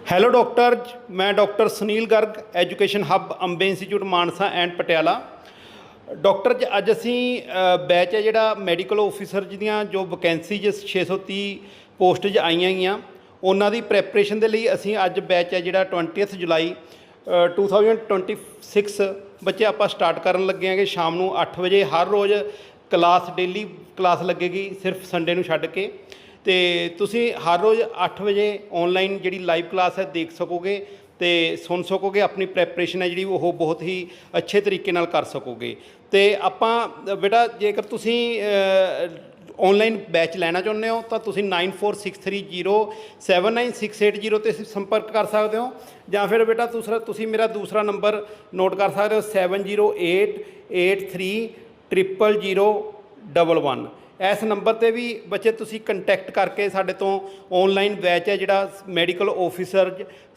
Hello doctor, ਮੈਂ doctor Sunil Garg, education hub ਅੰਬੇ institute Mansa and Patiala. Doctor ਜੀ ਅੱਜ ਅਸੀਂ ਬੈਚ ਹੈ ਜਿਹੜਾ ਮੈਡੀਕਲ ਆਫਿਸਰ ਦੀਆਂ ਜੋ ਵੈਕੈਂਸੀਜ਼ 630 ਪੋਸਟ 'ਚ ਆਈਆਂ ਗਈਆਂ ਉਹਨਾਂ ਦੀ ਪ੍ਰੈਪਰੇਸ਼ਨ ਦੇ ਲਈ ਅਸੀਂ ਅੱਜ ਬੈਚ ਹੈ ਜਿਹੜਾ 20 ਜੁਲਾਈ 2026 ਬੱਚੇ ਆਪਾਂ ਸਟਾਰਟ ਕਰਨ ਲੱਗੇ ਹਾਂਗੇ। ਸ਼ਾਮ ਨੂੰ 8 ਵਜੇ ਹਰ ਰੋਜ਼ ਕਲਾਸ ਡੇਲੀ ਕਲਾਸ ਲੱਗੇਗੀ, ਸਿਰਫ ਸੰਡੇ ਨੂੰ ਛੱਡ ਕੇ। ਅਤੇ ਤੁਸੀਂ ਹਰ ਰੋਜ਼ 8 ਵਜੇ ਔਨਲਾਈਨ ਜਿਹੜੀ ਲਾਈਵ ਕਲਾਸ ਹੈ ਦੇਖ ਸਕੋਗੇ ਅਤੇ ਸੁਣ ਸਕੋਗੇ। ਆਪਣੀ ਪ੍ਰੈਪਰੇਸ਼ਨ ਹੈ ਜਿਹੜੀ ਉਹ ਬਹੁਤ ਹੀ ਅੱਛੇ ਤਰੀਕੇ ਨਾਲ ਕਰ ਸਕੋਗੇ। ਅਤੇ ਆਪਾਂ ਬੇਟਾ ਜੇਕਰ ਤੁਸੀਂ ਔਨਲਾਈਨ ਬੈਚ ਲੈਣਾ ਚਾਹੁੰਦੇ ਹੋ ਤਾਂ ਤੁਸੀਂ 9463079680 'ਤੇ ਸੰਪਰਕ ਕਰ ਸਕਦੇ ਹੋ, ਜਾਂ ਫਿਰ ਬੇਟਾ ਤੁਸੀਂ ਮੇਰਾ ਦੂਸਰਾ ਨੰਬਰ ਨੋਟ ਕਰ ਸਕਦੇ ਹੋ 7088300011। ਇਸ ਨੰਬਰ 'ਤੇ ਵੀ ਬੱਚੇ ਤੁਸੀਂ ਕੰਟੈਕਟ ਕਰਕੇ ਸਾਡੇ ਤੋਂ ਔਨਲਾਈਨ ਬੈਚ ਹੈ ਜਿਹੜਾ ਮੈਡੀਕਲ ਆਫਿਸਰ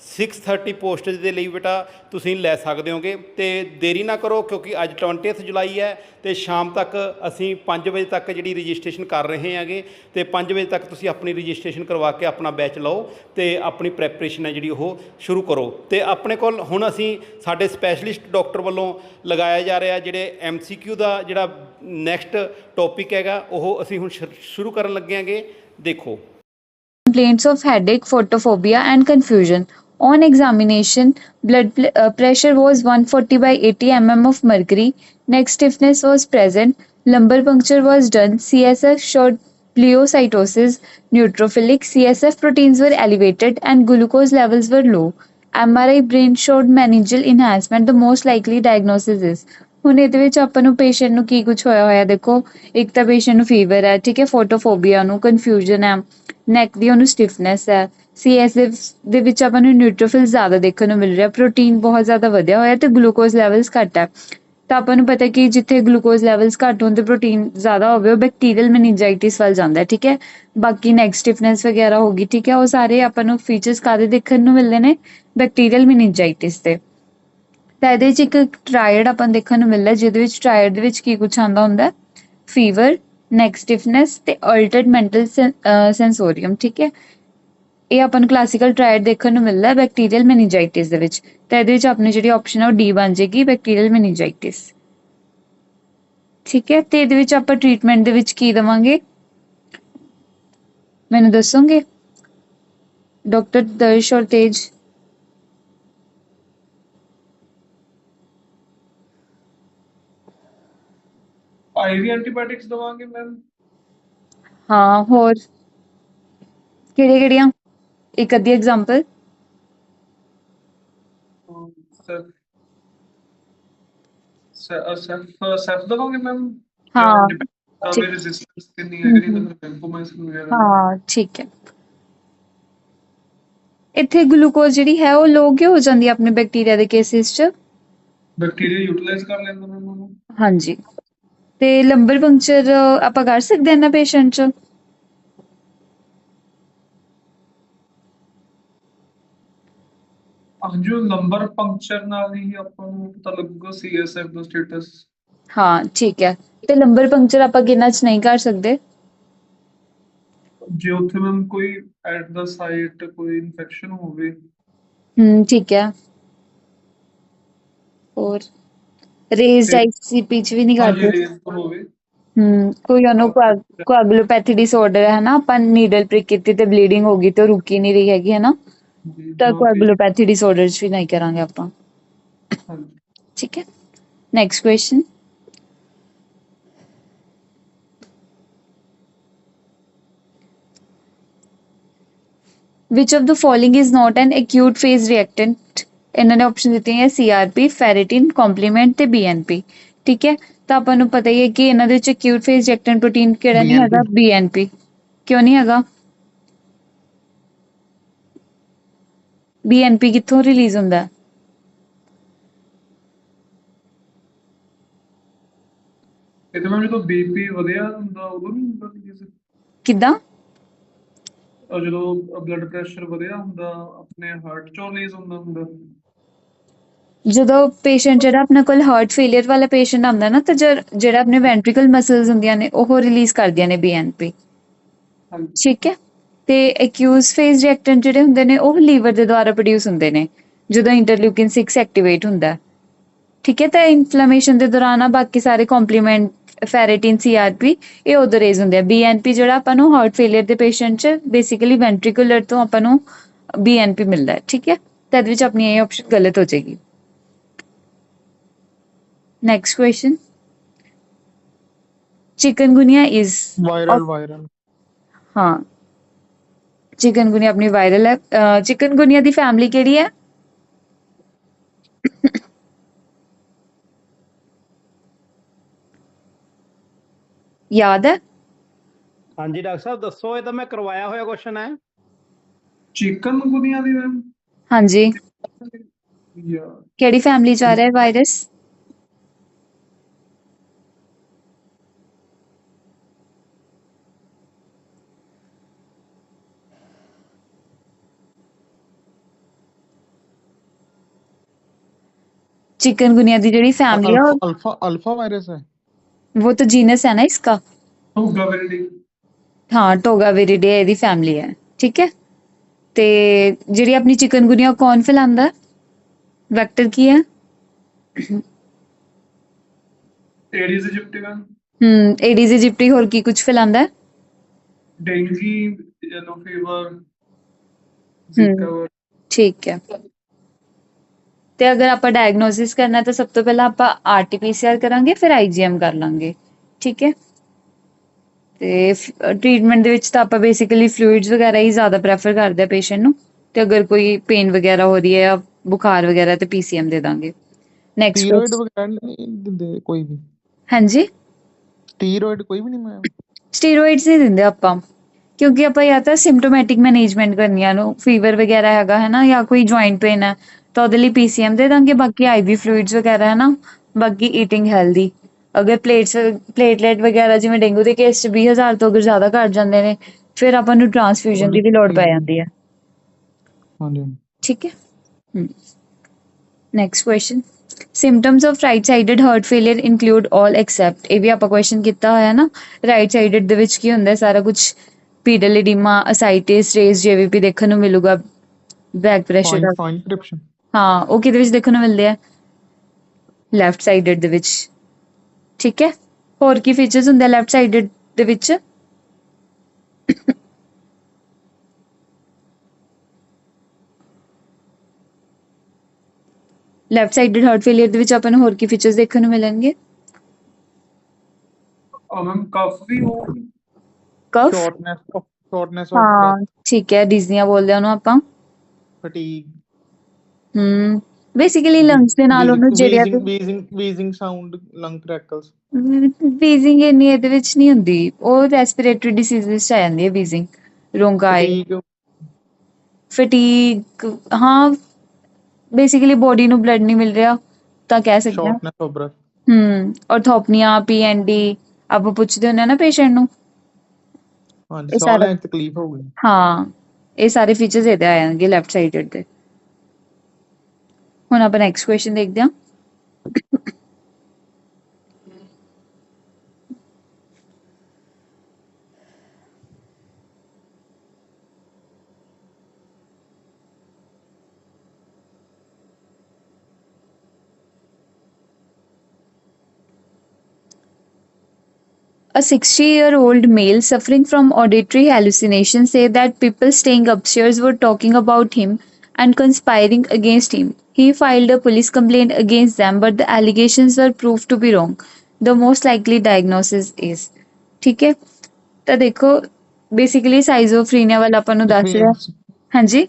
630 ਪੋਸਟ ਦੇ ਲਈ ਬੇਟਾ ਤੁਸੀਂ ਲੈ ਸਕਦੇ ਹੋਗੇ। ਅਤੇ ਦੇਰੀ ਨਾ ਕਰੋ ਕਿਉਂਕਿ ਅੱਜ 20 ਜੁਲਾਈ ਹੈ ਅਤੇ ਸ਼ਾਮ ਤੱਕ ਅਸੀਂ 5 ਵਜੇ ਤੱਕ ਜਿਹੜੀ ਰਜਿਸਟ੍ਰੇਸ਼ਨ ਕਰ ਰਹੇ ਹੈਗੇ, ਅਤੇ 5 ਵਜੇ ਤੱਕ ਤੁਸੀਂ ਆਪਣੀ ਰਜਿਸਟ੍ਰੇਸ਼ਨ ਕਰਵਾ ਕੇ ਆਪਣਾ ਬੈਚ ਲਓ ਅਤੇ ਆਪਣੀ ਪ੍ਰੈਪਰੇਸ਼ਨ ਹੈ ਜਿਹੜੀ ਉਹ ਸ਼ੁਰੂ ਕਰੋ। ਅਤੇ ਆਪਣੇ ਕੋਲ ਹੁਣ ਅਸੀਂ ਸਾਡੇ ਸਪੈਸ਼ਲਿਸਟ ਡਾਕਟਰ ਵੱਲੋਂ ਲਗਾਇਆ ਜਾ ਰਿਹਾ ਜਿਹੜੇ MCQ ਦਾ ਜਿਹੜਾ ਨੈਕਸਟ ਟੌਪਿਕ ਹੈਗਾ ਉਹ ਅਸੀਂ ਹੁਣ ਸ਼ੁਰੂ ਕਰਨ ਲੱਗੇ ਹਾਂਗੇ। ਦੇਖੋ। Complaints of headache, photophobia, and confusion. On examination, blood pressure was 140 by 80 mm of mercury. Neck stiffness was present. Lumbar puncture was done. CSF showed pleocytosis, neutrophilic. CSF proteins were elevated and glucose levels were low. MRI brain showed meningeal enhancement. The most likely diagnosis is. ਹੁਣ ਇਹਦੇ ਵਿੱਚ ਆਪਾਂ ਨੂੰ patient ਨੂੰ ਕੀ ਕੁਝ ਹੋਇਆ ਦੇਖੋ। ਇੱਕ ਤਾਂ ਪੇਸ਼ੈਂਟ ਨੂੰ ਫੀਵਰ ਹੈ, ਠੀਕ ਹੈ, ਫੋਟੋਫੋਬੀਆ ਨੂੰ, ਕਨਫਿਊਜ਼ਨ ਹੈ, ਨੈਕ ਦੀ ਉਹਨੂੰ ਸਟਿਫਨੈਸ ਹੈ, CSF ਦੇ ਵਿੱਚ ਆਪਾਂ ਨੂੰ ਨਿਊਟ੍ਰੋਫਿਲ ਜ਼ਿਆਦਾ ਦੇਖਣ ਨੂੰ ਮਿਲ ਰਿਹਾ, ਪ੍ਰੋਟੀਨ ਬਹੁਤ ਜ਼ਿਆਦਾ ਵਧਿਆ ਹੋਇਆ ਤੇ ਗਲੂਕੋਜ਼ ਲੈਵਲਸ ਘੱਟ ਹੈ। ਤਾਂ ਆਪਾਂ ਨੂੰ ਪਤਾ ਕਿ ਜਿੱਥੇ ਗਲੂਕੋਜ਼ ਲੈਵਲਸ ਘੱਟ ਹੋਣ ਤੇ ਪ੍ਰੋਟੀਨ ਜ਼ਿਆਦਾ ਹੋਵੇ ਉਹ ਬੈਕਟੀਰੀਅਲ ਮੈਨਿਨਜਾਈਟਿਸ ਵੱਲ ਜਾਂਦਾ ਹੈ, ਠੀਕ ਹੈ। ਬਾਕੀ ਨੈਕ ਸਟਿਫਨੈਸ ਵਗੈਰਾ ਹੋ ਗਈ, ਠੀਕ ਹੈ, ਉਹ ਸਾਰੇ ਆਪਾਂ ਨੂੰ ਫੀਚਰਸ ਕਾਹਦੇ ਦੇਖਣ ਨੂੰ ਮਿਲਦੇ ਨੇ, ਬੈਕਟੀਰੀਅਲ ਮੈਨਿਨਜਾਈਟਿਸ ਦੇ। ਤਾਂ ਇਹਦੇ ਵਿੱਚ ਇੱਕ ਟਰਾਇਡ ਆਪਾਂ ਨੂੰ ਦੇਖਣ ਨੂੰ ਮਿਲਦਾ, ਜਿਹਦੇ ਵਿੱਚ ਟਰਾਇਡ ਦੇ ਵਿੱਚ ਕੀ ਕੁਛ ਆਉਂਦਾ ਹੁੰਦਾ, ਫੀਵਰ, ਨੈਕ ਸਟਿਫਨੈਸ ਤੇ ਅਲਟਰਡ ਮੈਂਟਲ ਸੈਂਸੋਰੀਅਮ, ਠੀਕ ਹੈ। ਇਹ ਆਪਾਂ ਨੂੰ ਕਲਾਸੀਕਲ ਟਰਾਇਡ ਦੇਖਣ ਨੂੰ ਮਿਲਦਾ ਬੈਕਟੀਰੀਅਲ ਮੈਨਿਨਜਾਈਟਿਸ ਦੇ ਵਿੱਚ। ਤਾਂ ਇਹਦੇ ਵਿੱਚ ਆਪਣੀ ਜਿਹੜੀ ਆਪਸ਼ਨ ਹੈ ਉਹ D ਬਣ ਜਾਏਗੀ, ਬੈਕਟੀਰੀਅਲ ਮੈਨਿਨਜਾਈਟਿਸ, ਠੀਕ ਹੈ। ਤੇ ਇਹਦੇ ਵਿੱਚ ਆਪਾਂ ਟ੍ਰੀਟਮੈਂਟ ਦੇ ਵਿੱਚ ਕੀ ਦੇਵਾਂਗੇ ਮੈਨੂੰ ਦੱਸੋਗੇ ਡਾਕਟਰ ਦਰਸ਼ ਔਰ ਤੇਜ? ਆਈਵੀ ਐਂਟੀਬਾਇਓਟਿਕਸ ਦਵਾਂਗੇ ਮੈਮ। ਹਾਂ, ਹੋਰ ਕਿਹੜੀਆਂ ਇੱਕ ਅੱਧੀ ਐਗਜ਼ਾਮਪਲ? ਸੈਫ ਦਵਾਂਗੇ ਮੈਮ। ਹਾਂ ਰੈਜ਼ਿਸਟੈਂਸ ਕਿੰਨੀ ਹੈ ਜਿਹੜੀ ਲਿੰਫੋਮਾਈਸਿਨ ਵਗੈਰਾ। ਹਾਂ, ਠੀਕ ਹੈ। ਇੱਥੇ ਗਲੂਕੋਜ਼ ਜਿਹੜੀ ਹੈ ਉਹ ਲੋ ਕਿਉਂ ਹੋ ਜਾਂਦੀ ਹੈ ਆਪਣੇ ਬੈਕਟੀਰੀਆ ਦੇ ਕੇਸਿਸ 'ਚ? ਬੈਕਟੀਰੀਆ ਯੂਟਿਲਾਈਜ਼ ਕਰ ਲੈਂਦਾ ਮੈਮ ਉਹਨੂੰ। ਹਾਂਜੀ। ਤੇ ਲੰਬਰ ਪੰਕਚਰ ਆਪਾਂ ਕਰ ਸਕਦੇ ਹਾਂ ਨਾ ਪੇਸ਼ੈਂਟ 'ਚ? ਜੋ ਲੰਬਰ ਪੰਕਚਰ ਨਾਲ ਹੀ ਆਪਾਂ ਨੂੰ ਪਤਾ ਲੱਗੂਗਾ CSF ਦਾ ਸਟੇਟਸ। ਹਾਂ, ਠੀਕ ਹੈ। ਤੇ ਲੰਬਰ ਪੰਕਚਰ ਆਪਾਂ ਕਿਹਨਾਂ 'ਚ ਨਹੀਂ ਕਰ ਸਕਦੇ? ਜੇ ਉੱਥੇ ਮੈਮ ਕੋਈ ਐਟ ਦਾ ਸਾਈਟ ਕੋਈ ਇਨਫੈਕਸ਼ਨ ਹੋਵੇ। ਠੀਕ ਹੈ। ਹੋਰ ਰੇਜ਼ਡ ICP 'ਚ ਵੀ ਨਹੀਂ ਕਰਦੇ? ਕੋਈ ਉਹਨੂੰ ਕੋਆਗੂਲੋਪੈਥੀ ਡਿਸਆਰਡਰ ਹੈ ਨਾ, ਆਪਾਂ ਨੀਡਲ ਪ੍ਰਿਕ ਕੀਤੀ ਤੇ ਬਲੀਡਿੰਗ ਹੋ ਗਈ ਤੇ ਉਹ ਰੁਕੀ ਨਹੀਂ ਰਹੀ ਹੈਗੀ ਹੈ ਨਾ, ਤਾਂ ਕੋਆਗੂਲੋਪੈਥੀ ਡਿਸਆਰਡਰ 'ਚ ਵੀ ਨਹੀਂ ਕਰਾਂਗੇ ਆਪਾਂ, ਠੀਕ ਹੈ। Next question. Which of the following is not an acute phase reactant? ਇਹਨਾਂ ਨੇ ਆਪਸ਼ਨ ਦਿੱਤੀਆਂ ਹੈ CRP, ਫੈਰਿਟਿਨ, ਕੰਪਲੀਮੈਂਟ ਤੇ BNP, ਠੀਕ ਹੈ। ਤਾਂ ਆਪਾਂ ਨੂੰ ਪਤਾ ਹੀ ਹੈ ਕਿ ਇਹਨਾਂ ਦੇ ਵਿੱਚ acute phase reactant ਪ੍ਰੋਟੀਨ ਕਿਹੜਾ ਨਹੀਂ ਹੈਗਾ? BNP। ਕਿਉਂ ਨਹੀਂ ਹੈਗਾ? BNP ਕਿੱਥੋਂ ਰਿਲੀਜ਼ ਹੁੰਦਾ? ਇਹ ਤਾਂ ਮੈਮ ਜਦੋਂ BP ਵਧਿਆ ਹੁੰਦਾ ਉਦੋਂ ਨਹੀਂ ਹੁੰਦਾ ਰਿਲੀਜ਼? ਕਿੱਦਾਂ? ਜਦੋਂ ਬਲੱਡ ਪ੍ਰੈਸ਼ਰ ਵਧਿਆ ਹੁੰਦਾ ਆਪਣੇ ਹਾਰਟ ਚੋਂ ਰਿਲੀਜ਼ ਹੁੰਦਾ। ਜਦੋਂ ਪੇਸ਼ੈਂਟ ਜਿਹੜਾ ਆਪਣੇ ਕੋਲ ਹਾਰਟ ਫੇਲੀਅਰ ਵਾਲਾ ਪੇਸ਼ੈਂਟ ਆਉਂਦਾ ਨਾ, ਤਾਂ ਜਿਹੜਾ ਆਪਣੇ ਵੈਂਟਰੀਕਲ ਮਸਲਸ ਹੁੰਦੀਆਂ ਨੇ ਉਹ ਰਿਲੀਜ਼ ਕਰਦੀਆਂ ਨੇ BNP, ਠੀਕ ਹੈ। ਤੇ ਐਕਿਊਜ਼ ਫੇਜ਼ ਰਿਐਕਟੈਂਟ ਜਿਹੜੇ ਹੁੰਦੇ ਨੇ ਉਹ ਲੀਵਰ ਦੇ ਦੁਆਰਾ ਪ੍ਰੋਡਿਊਸ ਹੁੰਦੇ ਨੇ ਜਦੋਂ ਇੰਟਰਲਿਊਕਿਨ 6 ਐਕਟੀਵੇਟ ਹੁੰਦਾ ਹੈ। ਠੀਕ ਹੈ, ਤਾਂ ਇਨਫਲੇਮੇਸ਼ਨ ਦੇ ਦੌਰਾਨ ਆ ਬਾਕੀ ਸਾਰੇ ਕੰਪਲੀਮੈਂਟ ਫੈਰੇਟਿਨ ਸੀਆਰਪੀ ਇਹ ਉਦੋਂ ਰੇਜ਼ ਹੁੰਦੇ ਆ। ਬੀਐਨਪੀ ਜਿਹੜਾ ਆਪਾਂ ਨੂੰ ਹਾਰਟ ਫੇਲੀਅਰ ਦੇ ਪੇਸ਼ੈਂਟ 'ਚ ਬੇਸਿਕਲੀ ਵੈਂਟਰੀਕੂਲਰ ਤੋਂ ਆਪਾਂ ਨੂੰ ਬੀਐਨਪੀ ਮਿਲਦਾ ਹੈ। ਠੀਕ ਹੈ, ਤਾਂ ਇਹਦੇ ਵਿੱਚ ਆਪਣੀ ਇਹ ਆਪਸ਼ਨ ਗਲਤ ਹੋ ਜਾਏਗੀ। Next question, chikungunya is viral ਹਾਂ, ਚਿਕਨਗੁਨੀਆ ਆਪਣੀ ਵਾਇਰਲ ਹੈ। ਚਿਕਨਗੁਨੀਆ ਦੀ ਫੈਮਿਲੀ ਕਿਹੜੀ ਹੈ? ਯਾਦ ਹੈ? ਹਾਂਜੀ ਡਾਕਟਰ ਸਾਹਿਬ ਦੱਸੋ, ਇਹ ਤਾਂ ਮੈਂ ਕਰਵਾਇਆ ਹੋਇਆ ਕੁਐਸਚਨ ਹੈ। ਚਿਕਨਗੁਨੀਆ ਦੀ ਮੈਮ ਹਾਂਜੀ, ਯਾਰ ਕਿਹੜੀ ਫੈਮਿਲੀ ਚ ਆ ਰਿਹਾ ਹੈ ਵਾਇਰਸ? चिकनगुनिया की ਜਿਹੜੀ फैमिली है अल्फा वायरस है। वो तो जीनस है ना इसका। ਟੋਗਾਵਿਰਿਡੀ हाँ, टोगाविरिडे ਇਹਦੀ फैमिली है। ठीक है, ਤੇ ਜਿਹੜੀ ਆਪਣੀ ਚਿਕਨਗੁਨੀਆ ਕੌਣ ਫੈਲਾਉਂਦਾ? ਵੈਕਟਰ ਕੀ ਹੈ? ਏਡੀਜ਼ ਇਜਿਪਟੀ ਮੈਮ ਏਡੀਜ਼ ਇਜਿਪਟੀ, ਹੋਰ ਕੀ ਕੁਝ ਫੈਲਾਉਂਦਾ ਹੈ? ਡੇਂਗੀ ਯੈਲੋ ਫੀਵਰ ਜ਼ੀਕਾ। ਠੀਕ ਹੈ, ਤੇ ਅਗਰ ਆਪਾਂ ਡਾਇਗਨੋਸਿਸ ਕਰਨਾ ਤਾਂ ਸਭ ਤੋਂ ਪਹਿਲਾਂ ਆਪਾਂ ਆਰਟੀਪੀਸੀਆਰ ਕਰਾਂਗੇ, ਫਿਰ ਆਈਜੀਐਮ ਕਰ ਲਾਂਗੇ। ਠੀਕ ਹੈ, ਤੇ ਟ੍ਰੀਟਮੈਂਟ ਦੇ ਵਿੱਚ ਤਾਂ ਆਪਾਂ ਬੇਸਿਕਲੀ ਫਲੂਇਡਸ ਵਗੈਰਾ ਹੀ ਜ਼ਿਆਦਾ ਪ੍ਰੈਫਰ ਕਰਦੇ ਆ ਪੇਸ਼ੈਂਟ ਨੂੰ, ਤੇ ਅਗਰ ਕੋਈ ਪੇਨ ਵਗੈਰਾ ਹੋ ਰਹੀ ਹੈ ਜਾਂ ਬੁਖਾਰ ਵਗੈਰਾ ਤੇ ਪੀਸੀਐਮ ਦੇ ਦਾਂਗੇ। ਨੈਕਸਟ ਸਟੀਰੋਇਡ ਵਗੈਰਾ ਨਹੀਂ ਦਿੰਦੇ ਕੋਈ ਵੀ? ਹਾਂਜੀ, ਸਟੀਰੋਇਡ ਕੋਈ ਵੀ ਨਹੀਂ ਮੈਮ? ਸਟੀਰੋਇਡਸ ਨਹੀਂ ਦਿੰਦੇ ਆਪਾਂ, ਕਿਉਂਕਿ ਆਪਾਂ ਜਾਂ ਤਾਂ ਸਿੰਪਟੋਮੈਟਿਕ ਮੈਨੇਜਮੈਂਟ ਕਰਨੀ ਆ ਨੂੰ, ਫੀਵਰ ਵਗੈਰਾ ਹੈਗਾ ਹੈ ਨਾ, ਜਾਂ ਕੋਈ ਜੁਆਇੰਟ ਪੇਨ ਹੈ ਤਾਂ ਉਹਦੇ ਲਈ ਪੀਸੀਐਮ ਦੇ ਦਾਂਗੇ, ਬਾਕੀ ਆਈਵੀ ਫਲੂਇਡਸ ਵਗੈਰਾ ਹੈ ਨਾ, ਬਾਕੀ ਈਟਿੰਗ ਹੈਲਦੀ। ਅਗਰ ਪਲੇਟਲੇਟ ਵਗੈਰਾ ਜਿਵੇਂ ਡੇਂਗੂ ਦੇ ਕੇਸ 'ਚ 20,000 ਤੋਂ ਅਗਰ ਜ਼ਿਆਦਾ ਘੱਟ ਜਾਂਦੇ ਨੇ, ਫਿਰ ਆਪਾਂ ਨੂੰ ਟ੍ਰਾਂਸਫਿਊਜ਼ਨ ਦੀ ਵੀ ਲੋੜ ਪੈ ਜਾਂਦੀ ਹੈ। ਹਾਂਜੀ। ਠੀਕ ਹੈ, next question, symptoms of right-sided heart failure include all except, ਇਹ ਵੀ ਆਪਾਂ ਕੁਐਸਚਨ ਕੀਤਾ ਹੋਇਆ ਨਾ, ਰਾਈਟ ਸਾਈਡਡ ਦੇ ਵਿੱਚ ਕੀ ਹੁੰਦਾ ਸਾਰਾ ਕੁਝ? ਪੀਡਲ ਇਡੀਮਾ, ਅਸਾਈਟਿਸ, ਰੇਜ਼ ਜੇਵੀਪੀ ਦੇਖਣ ਨੂੰ ਮਿਲੂਗਾ, ਬੈਕ ਪ੍ਰੈਸ਼ਰ ਦਾ। ਫਾਈਨ ਕ੍ਰਿਪਸ਼ਨ ਹਾਂ, ਉਹ ਕਿਹਦੇ ਵਿੱਚ ਦੇਖਣ ਨੂੰ ਮਿਲਦੇ ਆ? ਲੈਫਟ ਸਾਈਡਡ ਦੇ ਵਿੱਚ। ਠੀਕ ਹੈ, ਹੋਰ ਕੀ ਫੀਚਰਸ ਹੁੰਦੇ ਆ ਲੈਫਟ ਸਾਈਡਡ ਦੇ ਵਿੱਚ? ਲੈਫਟ ਸਾਈਡਡ ਹਾਰਟ ਫੇਲੀਅਰ ਦੇ ਵਿੱਚ ਆਪਾਂ ਨੂੰ ਹੋਰ ਕੀ ਫੀਚਰਸ ਦੇਖਣ ਨੂੰ ਮਿਲਣਗੇ? ਮੈਮ ਕਫ ਵੀ ਹੋਊਗੀ। ਕਫ, ਸ਼ਾਰਟਨੈਸ ਆਫ ਹਾਂ ਠੀਕ ਹੈ, ਡਿਜ਼ਨੀਆ ਬੋਲਦੇ ਆ ਉਹਨੂੰ ਆਪਾਂ। ਫਟੀਗ, ਬੇਸਿਕਲੀ ਲੰਗਸ ਦੇ ਨਾਲ ਉਹਨੂੰ ਜਿਹੜਿਆ ਵੀਜ਼ਿੰਗ ਸਾਊਂਡ, ਲੰਗ ਕ੍ਰੈਕਲਸ। ਵੀਜ਼ਿੰਗ ਇੰਨੀ ਇਹਦੇ ਵਿੱਚ ਨਹੀਂ ਹੁੰਦੀ, ਉਹ ਰੈਸਪੀਰੇਟਰੀ ਡਿਸੀਜ਼ਸ 'ਚ ਆ ਜਾਂਦੀ ਹੈ ਵੀਜ਼ਿੰਗ, ਰੋਂਕਾਈ, ਫਟੀਗ। ਹਾਂ, ਬੇਸਿਕਲੀ ਬੋਡੀ ਨੂੰ ਬਲੱਡ ਨਹੀਂ ਮਿਲ ਰਿਹਾ ਤਾਂ ਕਹਿ ਸਕਦੇ ਹਾਂ। ਸ਼ਾਰਟਨੈਸ ਆਫ ਬ੍ਰੈਥ, ਔਰਥੋਪਨੀਆ, ਪੀਐਨਡੀ ਆਪਾਂ ਪੁੱਛਦੇ ਹੁੰਦੇ ਆ ਨਾ ਪੇਸ਼ੈਂਟ ਨੂੰ, ਹਾਂਜੀ, ਇਹ ਸਾਹ ਸਾਰਾ ਲੈਣ 'ਚ ਤਕਲੀਫ ਹੋਊਗੀ। ਹਾਂ, ਇਹ ਸਾਰੇ ਫੀਚਰਸ ਇਹਦੇ ਆ ਜਾਣਗੇ ਲੈਫਟ ਸਾਈਡਡ ਦੇ। ਹੁਣ ਆਪਾਂ ਨੈਕਸਟ ਕੁਐਸਚਨ ਦੇਖਦੇ ਹਾਂ। A 60-year-old male suffering from auditory hallucinations said that people staying upstairs were talking about him and conspiring against him. He filed a police complaint against them, but the allegations were proved to be wrong. The most likely diagnosis is, ठीक है, ਤਾਂ ਦੇਖੋ basically ਸਾਈਜ਼ੋਫਰੀਨੀਆ ਵਾਲਾ ਆਪਾਂ ਨੂੰ ਦੱਸ ਰਿਹਾ। ਹਾਂਜੀ,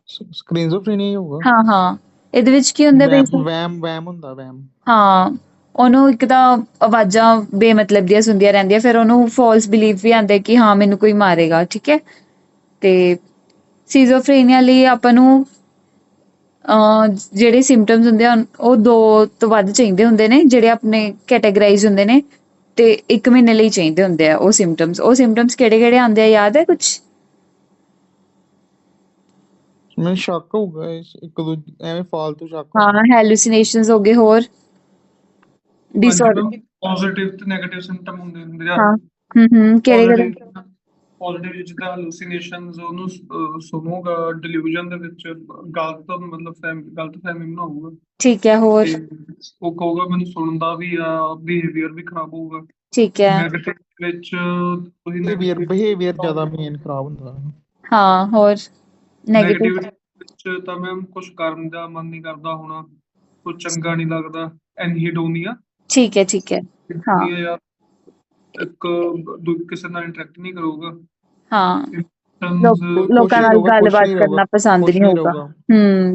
ਸਕਰੀਨਜ਼ੋਫਰੀਨੀਆ ਹੀ ਹੋਊਗਾ। ਹਾਂ, ਇਹਦੇ ਵਿੱਚ ਕੀ ਹੁੰਦਾ ਵੈਮ ਹੁੰਦਾ, ਵੈਮ। ਹਾਂ, ਉਹਨੂੰ ਇੱਕ ਤਾਂ ਆਵਾਜ਼ਾਂ ਬੇਮਤਲਬ ਦੀਆਂ ਸੁਣਦੀਆਂ ਰਹਿੰਦੀਆਂ, ਫਿਰ ਉਹਨੂੰ ਫਾਲਸ ਬਿਲੀਫ ਵੀ ਆਉਂਦਾ ਕਿ ਹਾਂ ਮੈਨੂੰ ਕੋਈ ਮਾਰੇਗਾ। ਠੀਕ ਹੈ, ਤੇ ਸੀਜ਼ੋਫਰੇਨੀਆ ਲਈ ਆਪਾਂ ਨੂੰ ਜਿਹੜੇ ਸਿੰਪਟਮਸ ਹੁੰਦੇ ਆ ਉਹ 2 ਤੋਂ ਵੱਧ ਚਾਹੀਦੇ ਹੁੰਦੇ ਨੇ, ਜਿਹੜੇ ਆਪਣੇ ਕੈਟਾਗਰਾਈਜ਼ ਹੁੰਦੇ ਨੇ, ਤੇ 1 ਮਹੀਨੇ ਲਈ ਚਾਹੀਦੇ ਹੁੰਦੇ ਆ ਉਹ ਸਿੰਪਟਮਸ ਕਿਹੜੇ ਆਉਂਦੇ ਆ, ਯਾਦ ਹੈ ਕੁਛ? ਮੈਨੂੰ ਸ਼ੱਕ ਹੋਊਗਾ ਇੱਕ ਦੂਜੇ ਐਵੇਂ ਫਾਲਤੂ ਸ਼ੱਕ। ਹਾਂ, ਹੈਲੂਸੀਨੇਸ਼ਨਸ ਹੋ ਗਏ, ਹੋਰ ਡਿਸਆਰਡਰ। ਪੋਜ਼ਿਟਿਵ ਤੇ ਨੈਗੇਟਿਵ ਸਿੰਪਟਮ ਹੁੰਦੇ ਆ। ਹਾਂ, ਕਿਹੜੇ ਪੋਜ਼ਿਟਿਵ ਜਿੱਦਾਂ hallucinations ਉਹਨੂੰ ਸੁਣੂਗਾ ਡਿਲੂਜਨ ਦੇ ਵਿੱਚ ਗਲਤ ਮਤਲਬ ਗਲਤ ਫਹਿਮੀ ਬਣਾਊਗਾ ਠੀਕ ਹੈ, ਹੋਰ? ਤੇ ਉਹ ਕਹੂਗਾ ਮੈਨੂੰ ਸੁਣਦਾ ਵੀ ਆ, ਬਿਹੇਵੀਅਰ ਵੀ ਖਰਾਬ ਹੋਊਗਾ। ਠੀਕ ਹੈ, ਨੈਗੇਟਿਵ ਵਿੱਚ ਉਹੀ ਬਿਹੇਵੀਅਰ ਜ਼ਿਆਦਾ ਮੇਨ ਖਰਾਬ ਹੁੰਦਾ। ਹਾਂ, ਹੋਰ? ਨੈਗੇਟਿਵ ਨੈਗੇਟਿਵ ਵਿੱਚ ਤਾਂ ਮੈਮ ਕੁਝ ਕਰਨ ਦਾ ਮਨ ਨਹੀਂ ਕਰਦਾ ਹੋਣਾ, ਕੁਝ ਚੰਗਾ ਨਹੀਂ ਲੱਗਦਾ, ਐਨਹੀਡੋਨੀਆ ਠੀਕ ਹੈ, ਠੀਕ ਹੈ, ਹਾਂ, ਯਾਰ ਇੱਕ ਕਿਸੇ ਨਾਲ ਇੰਟਰੈਕਟ ਨਹੀਂ ਕਰੂਗਾ। ਹਾਂ, Symptoms ਲੋਕਾਂ ਨਾਲ ਗੱਲਬਾਤ ਕਰਨਾ ਪਸੰਦ ਨਹੀਂ ਹੋਊਗਾ।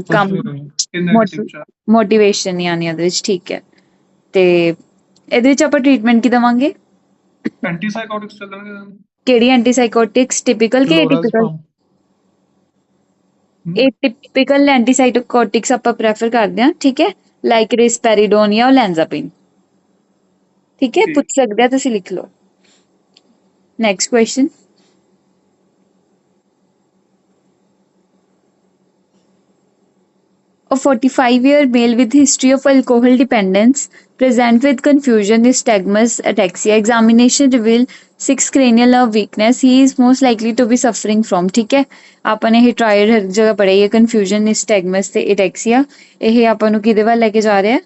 ਕੰਮ ਨੈਗੇਟਿਵ ਚ ਮੋਟੀਵੇਸ਼ਨ ਨਹੀਂ ਆਉਣੀ ਉਹਦੇ ਵਿੱਚ, ਠੀਕ ਹੈ। ਤੇ ਇਹਦੇ ਵਿੱਚ ਆਪਾਂ ਟ੍ਰੀਟਮੈਂਟ ਕੀ ਦੇਵਾਂਗੇ? ਐਂਟੀਸਾਈਕੋਟਿਕਸ ਚੱਲਣਗੇ। ਕਿਹੜੀ ਐਂਟੀਸਾਈਕੋਟਿਕਸ, ਟਿਪੀਕਲ ਕਿ ਏਟਿਪੀਕਲ? ਏਟਿਪੀਕਲ ਐਂਟੀਸਾਈਕੋਟਿਕਸ ਆਪਾਂ ਪ੍ਰੈਫਰ ਕਰਦੇ ਹਾਂ, ਠੀਕ ਹੈ, ਲਾਈਕ ਰਿਸਪੈਰੀਡੋਨ ਜਾਂ ਓਲੈਂਜ਼ਾਪਿਨ। ਠੀਕ ਹੈ, ਪੁੱਛ ਸਕਦੇ ਆ, ਤੁਸੀਂ ਲਿਖ ਲਓ। Next question. A 45-year male with history of alcohol dependence present with confusion, nystagmus, ataxia. Examination reveal 6 cranial nerve weakness. He is most likely to be suffering from. ठीक है, ਆਪਾਂ ਨੇ ਇਹ ਟ੍ਰਾਇਡ ਹਰ ਜਗ੍ਹਾ ਪੜ੍ਹੀ ਹੈ, confusion, nystagmus ਤੇ ataxia। ਇਹ ਆਪਾਂ ਨੂੰ ਕਿਹਦੇ ਵੱਲ ਲੈ ਕੇ ਜਾ ਰਿਹਾ ਹੈ?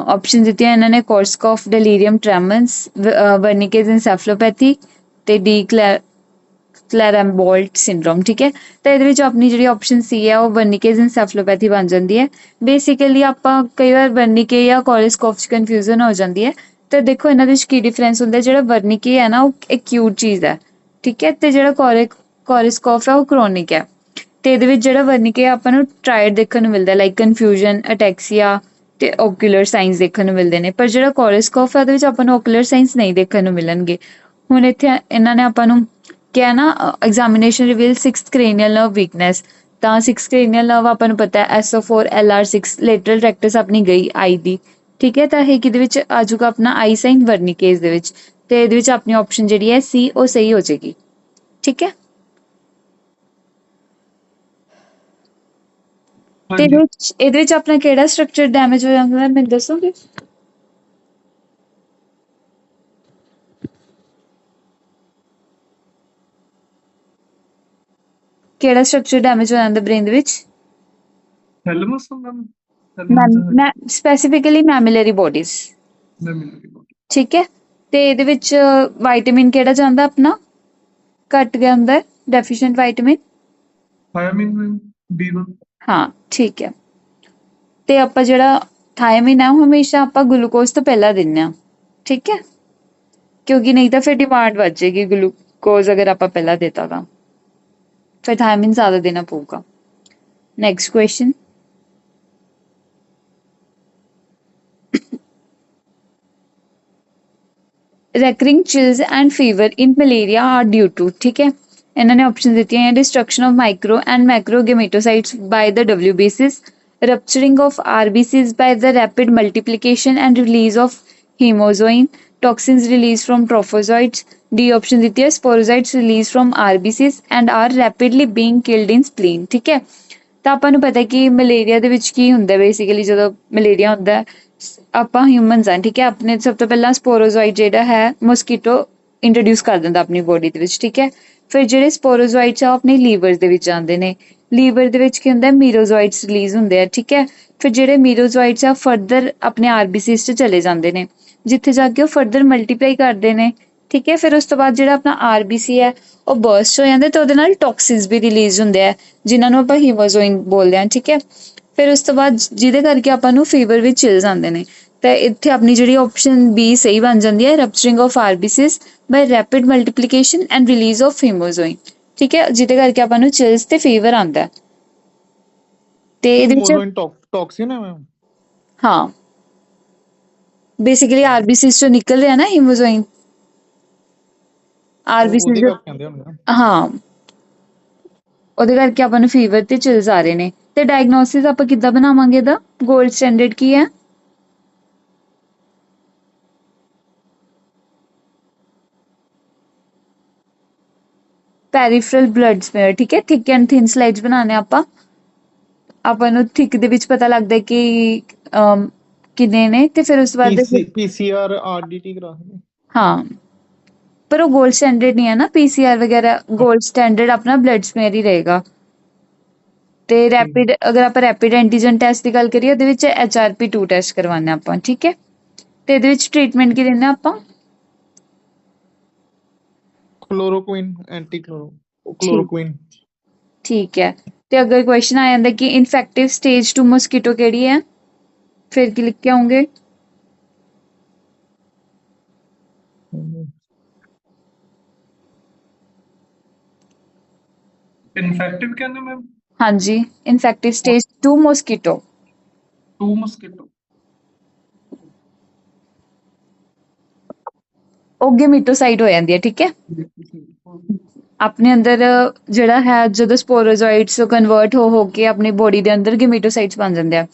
ਆਪਸ਼ਨ ਦਿੱਤੀਆਂ ਇਹਨਾਂ ਨੇ, ਕੋਰਸਕੋਫ, ਡੈਲੀਰੀਅਮ ਟ੍ਰੈਮਨਸ, ਵਰਨਿਕੇਜ਼ ਇਨਸੈਫਲੋਪੈਥੀ ਤੇ ਡੀ ਕਲੈਰੈਂਬੋਲਟ ਸਿੰਡਰੋਮ। ਠੀਕ ਹੈ, ਤਾਂ ਇਹਦੇ ਵਿੱਚ ਆਪਣੀ ਜਿਹੜੀ ਆਪਸ਼ਨ ਸੀ ਹੈ ਉਹ ਵਰਨਿਕੇਜ਼ ਇਨਸੈਫਲੋਪੈਥੀ ਬਣ ਜਾਂਦੀ ਹੈ। ਬੇਸਿਕਲੀ ਆਪਾਂ ਕਈ ਵਾਰ ਵਰਨਿਕੇ ਜਾਂ ਕੋਰਸਕੋਫ 'ਚ ਕਨਫਿਊਜ਼ਨ ਹੋ ਜਾਂਦੀ ਹੈ। ਤੇ ਦੇਖੋ ਇਹਨਾਂ ਦੇ ਵਿੱਚ ਕੀ ਡਿਫਰੈਂਸ ਹੁੰਦਾ, ਜਿਹੜਾ ਵਰਨਿਕੇ ਹੈ ਨਾ ਉਹ ਐਕਿਊਟ ਚੀਜ਼ ਹੈ, ਠੀਕ ਹੈ, ਤੇ ਜਿਹੜਾ ਕੋਰਸਕੋਫ ਹੈ ਉਹ ਕਰੋਨਿਕ ਹੈ। ਤੇ ਇਹਦੇ ਵਿੱਚ ਜਿਹੜਾ ਵਰਨਿਕੇ ਆਪਾਂ ਨੂੰ ਟ੍ਰਾਇਡ ਦੇਖਣ ਨੂੰ ਮਿਲਦਾ, ਲਾਈਕ ਕਨਫਿਊਜ਼ਨ, ਅਟੈਕਸੀਆ ਤੇ ਓਕੂਲਰ ਸਾਇੰਸ ਦੇਖਣ ਨੂੰ ਮਿਲਦੇ ਨੇ, ਪਰ ਜਿਹੜਾ ਕੋਰਸਕੋਫ ਹੈ ਉਹਦੇ ਵਿੱਚ ਆਪਾਂ ਨੂੰ ਓਕੂਲਰ ਸਾਇੰਸ ਨਹੀਂ ਦੇਖਣ ਨੂੰ ਮਿਲਣਗੇ। ਹੁਣ ਇੱਥੇ ਇਹਨਾਂ ਨੇ ਆਪਾਂ ਨੂੰ ਕਿਹਾ ਨਾ, examination reveal 6th cranial nerve weakness, ਤਾਂ 6th cranial nerve ਆਪਾਂ ਨੂੰ ਪਤਾ ਹੈ SO4 LR6 ਲੇਟਰਲ ਰੈਕਟਸ ਆਪਣੀ ਗਈ ਆਈ ਦੀ। ਠੀਕ ਹੈ, ਤਾਂ ਇਹ ਕਿਹਦੇ ਵਿੱਚ ਆ ਜਾਊਗਾ? ਆਪਣਾ ਆਈ ਸਾਈਨ ਵਰਨਿਕੇਜ਼ ਦੇ ਵਿੱਚ। ਤੇ ਇਹਦੇ ਵਿੱਚ ਆਪਣੀ ਆਪਸ਼ਨ ਜਿਹੜੀ ਹੈ ਸੀ ਉਹ ਸਹੀ ਹੋ ਜਾਏਗੀ। ਠੀਕ ਹੈ, ਤੇ ਇਹਦੇ ਵਿੱਚ ਆਪਣਾ ਕਿਹੜਾ ਸਟਰਕਚਰ ਡੈਮੇਜ ਹੋ ਜਾਂਦਾ ਮੈਨੂੰ ਦੱਸੋਗੇ? ਕਿਹੜਾ ਸਟਰਕਚਰ ਡੈਮੇਜ ਹੋ ਜਾਂਦਾ ਬ੍ਰੇਨ ਦੇ ਵਿੱਚ? ਥੈਲਮਸ ਸਪੈਸੀਫਿਕਲੀ ਮੈਮਿਲਰੀ ਬੋਡੀਜ਼। ਠੀਕ ਹੈ, ਤੇ ਇਹਦੇ ਵਿੱਚ ਵਾਈਟਾਮਿਨ ਕਿਹੜਾ ਜਾਂਦਾ ਆਪਣਾ ਘੱਟ ਗਿਆ ਹੁੰਦਾ, ਡੈਫੀਸ਼ੀਐਂਟ ਵਾਈਟਾਮਿਨ? ਥਾਇਆਮਿਨ B1। ਹਾਂ, ਠੀਕ ਹੈ, ਤੇ ਆਪਾਂ ਜਿਹੜਾ ਥਾਇਆਮਿਨ ਹੈ ਉਹ ਹਮੇਸ਼ਾ ਆਪਾਂ ਗਲੂਕੋਜ਼ ਤੋਂ ਪਹਿਲਾਂ ਦਿੰਦੇ ਹਾਂ। ਠੀਕ ਹੈ, ਕਿਉਂਕਿ ਨਹੀਂ ਤਾਂ ਫਿਰ ਡਿਮਾਂਡ ਵੱਧ ਜਾਏਗੀ, ਗਲੂਕੋਜ਼ ਅਗਰ ਆਪਾਂ ਪਹਿਲਾਂ ਦੇਤਾ ਤਾਂ ਫਿਰ ਥਾਇਆਮਿਨ ਜ਼ਿਆਦਾ ਦੇਣਾ ਪਊਗਾ। Next question. recurring chills and fever in malaria are due to, ਠੀਕ ਹੈ, ਇਹਨਾਂ ਨੇ ਆਪਸ਼ਨ ਦਿੱਤੀਆਂ ਹੈ, destruction of micro and macro gametocytes by the WBCs, rupturing of RBCs by the rapid multiplication and release of hemozoin, toxins released from trophozoites, D option ਦਿੱਤੀ ਹੈ, sporozoites released from RBCs and are rapidly being killed in spleen। ਠੀਕ ਹੈ, ਤਾਂ ਆਪਾਂ ਨੂੰ ਪਤਾ ਕਿ malaria ਦੇ ਵਿੱਚ ਕੀ ਹੁੰਦਾ, ਬੇਸਿਕਲੀ ਜਦੋਂ ਮਲੇਰੀਆ ਹੁੰਦਾ ਆਪਾਂ ਹਿਊਮਨਸ ਹਾਂ, ਠੀਕ ਹੈ, ਆਪਣੇ ਸਭ ਤੋਂ ਪਹਿਲਾਂ ਸਪੋਰੋਜ਼ੋਇਡ ਜਿਹੜਾ ਹੈ ਮੋਸਕੀਟੋ ਇੰਟਰੋਡਿਊਸ ਕਰ ਦਿੰਦਾ ਆਪਣੀ ਬੋਡੀ ਦੇ ਵਿੱਚ। ਠੀਕ ਹੈ, ਫਿਰ ਜਿਹੜੇ ਸਪੋਰੋਜ਼ੋਇਡਸ ਆ ਉਹ ਆਪਣੇ ਲੀਵਰ ਦੇ ਵਿੱਚ ਜਾਂਦੇ ਨੇ, ਲੀਵਰ ਦੇ ਵਿੱਚ ਕੀ ਹੁੰਦਾ, ਮੀਰੋਜ਼ੋਇਡਸ ਰਿਲੀਜ਼ ਹੁੰਦੇ ਆ। ਠੀਕ ਹੈ, ਫਿਰ ਜਿਹੜੇ ਮੀਰੋਜ਼ੋਇਡਸ ਆ ਫਰਦਰ ਆਪਣੇ ਆਰਬੀਸੀਸ 'ਚ ਚਲੇ ਜਾਂਦੇ ਨੇ, ਜਿੱਥੇ ਜਾ ਕੇ ਉਹ ਫਰਦਰ ਮਲਟੀਪਲਾਈ ਕਰਦੇ ਨੇ। ਠੀਕ ਹੈ, ਫਿਰ ਉਸ ਤੋਂ ਬਾਅਦ ਜਿਹੜਾ ਆਪਣਾ ਆਰਬੀਸੀ ਹੈ ਉਹ ਬਰਸਟ ਹੋ ਜਾਂਦਾ ਤੇ ਉਹਦੇ ਨਾਲ ਟੌਕਸਿਨਸ ਵੀ ਰਿਲੀਜ਼ ਹੁੰਦੇ ਆ, ਜਿਨ੍ਹਾਂ ਨੂੰ ਆਪਾਂ ਹੀਮੋਜ਼ੋਇਨ ਬੋਲਦੇ ਹਾਂ। ਠੀਕ ਹੈ, ਫਿਰ ਉਸ ਤੋਂ ਬਾਅਦ ਜਿਹਦੇ ਕਰਕੇ ਆਪਾਂ ਨੂੰ ਫੀਵਰ ਵਿੱਚ ਚਿਲਸ ਆਉਂਦੇ ਨੇ, ਤਾਂ ਇੱਥੇ ਆਪਣੀ ਜਿਹੜੀ ਆਪਸ਼ਨ ਬੀ ਸਹੀ ਬਣ ਜਾਂਦੀ ਹੈ, rupturing of RBCs by rapid multiplication and release of haemozoin. ਠੀਕ ਹੈ, ਜਿਹਦੇ ਕਰਕੇ ਆਪਾਂ ਨੂੰ ਚਿਲਸ ਤੇ ਫੀਵਰ ਆਉਂਦਾ। ਤੇ ਇਹਦੇ ਵਿੱਚ ਟੌਕਸਿਨ ਹੈ ਮੈਮ? ਹਾਂ, ਬੇਸਿਕਲੀ ਆਰਬੀਸੀਸ ਚੋਂ ਨਿਕਲ ਰਿਹਾ ਨਾ ਹੀਮੋਜ਼ੋਇਨ, ਆਰਬੀਸੀਸ ਹਾਂ, ਉਹਦੇ ਕਰਕੇ ਆਪਾਂ ਨੂੰ ਫੀਵਰ ਤੇ ਚਿਲਸ ਆ ਰਹੇ ਨੇ। ਤੇ ਡਾਇਗਨੋਸਿਸ ਆਪਾਂ ਕਿੱਦਾਂ ਬਣਾਵਾਂਗੇ ਇਹਦਾ? ਗੋਲਡ ਸਟੈਂਡਰਡ ਕੀ ਹੈ? ਪੈਰੀਫਰਲ ਬਲੱਡ ਸਮੀਅਰ। ਠੀਕ ਹੈ, ਥਿਕ ਐਂਡ ਥਿਨ ਸਲਾਈਡਸ ਬਣਾਉਣੇ ਆਪਾਂ ਨੂੰ ਥਿਕ ਦੇ ਵਿੱਚ ਪਤਾ ਲੱਗਦਾ ਕਿ ਕਿੰਨੇ ਨੇ, ਤੇ ਫਿਰ ਉਸ ਤੋਂ ਬਾਅਦ ਪੀਸੀਆਰ ਆਰਡੀਟੀ ਕਰਾ ਸਕਦੇ। ਹਾਂ, ਪਰ ਉਹ 골ਡ ਸਟੈਂਡਰਡ ਨਹੀਂ ਹੈ ਨਾ, PCR ਵਗੈਰਾ 골ਡ ਸਟੈਂਡਰਡ ਆਪਣਾ ਬਲੱਡ ਸਮੇਅਰ ਹੀ ਰਹੇਗਾ। ਤੇ ਰੈਪਿਡ, ਅਗਰ ਆਪਾਂ ਰੈਪਿਡ ਐਂਟੀਜਨ ਟੈਸਟ ਦੀ ਗੱਲ ਕਰੀਏ, ਉਹਦੇ ਵਿੱਚ HRP2 ਟੈਸਟ ਕਰਵਾਉਂਦੇ ਆਪਾਂ, ਠੀਕ ਹੈ। ਤੇ ਇਹਦੇ ਵਿੱਚ ਟ੍ਰੀਟਮੈਂਟ ਕੀ ਦਿੰਦੇ ਆਪਾਂ? Chloroquine, anti chloroquine. ਠੀਕ ਹੈ। ਤੇ ਅਗਰ ਕੁਐਸਚਨ ਆ ਜਾਂਦਾ ਕਿ ਇਨਫੈਕਟਿਵ ਸਟੇਜ 2 ਮੋਸਕੀਟੋ ਕਿਹੜੀ ਹੈ, ਫਿਰ ਕੀ ਲਿਖ ਕੇ ਆਉਂਗੇ? ਇਨਫੈਕਟਿਵ ਕਹਿੰਦੇ ਮੈਮ? ਹਾਂਜੀ, ਇਨਫੈਕਟਿਵ ਸਟੇਜ 2 ਮੋਸਕੀਟੋ। 2 ਮਸਕੀਟੋ। ਉਹ ਗੇਮੀਟੋਸਾਈਟ ਹੋ ਜਾਂਦੀ ਹੈ, ਠੀਕ ਹੈ। ਆਪਣੇ ਅੰਦਰ ਜਿਹੜਾ ਹੈ, ਜਦੋਂ ਸਪੋਰੋਜ਼ੋਇਟਸ ਕਨਵਰਟ ਹੋ ਕੇ ਆਪਣੀ ਬੋਡੀ ਦੇ ਅੰਦਰ ਗੇਮੀਟੋਸਾਈਟਸ ਬਣ ਜਾਂਦੇ ਆ।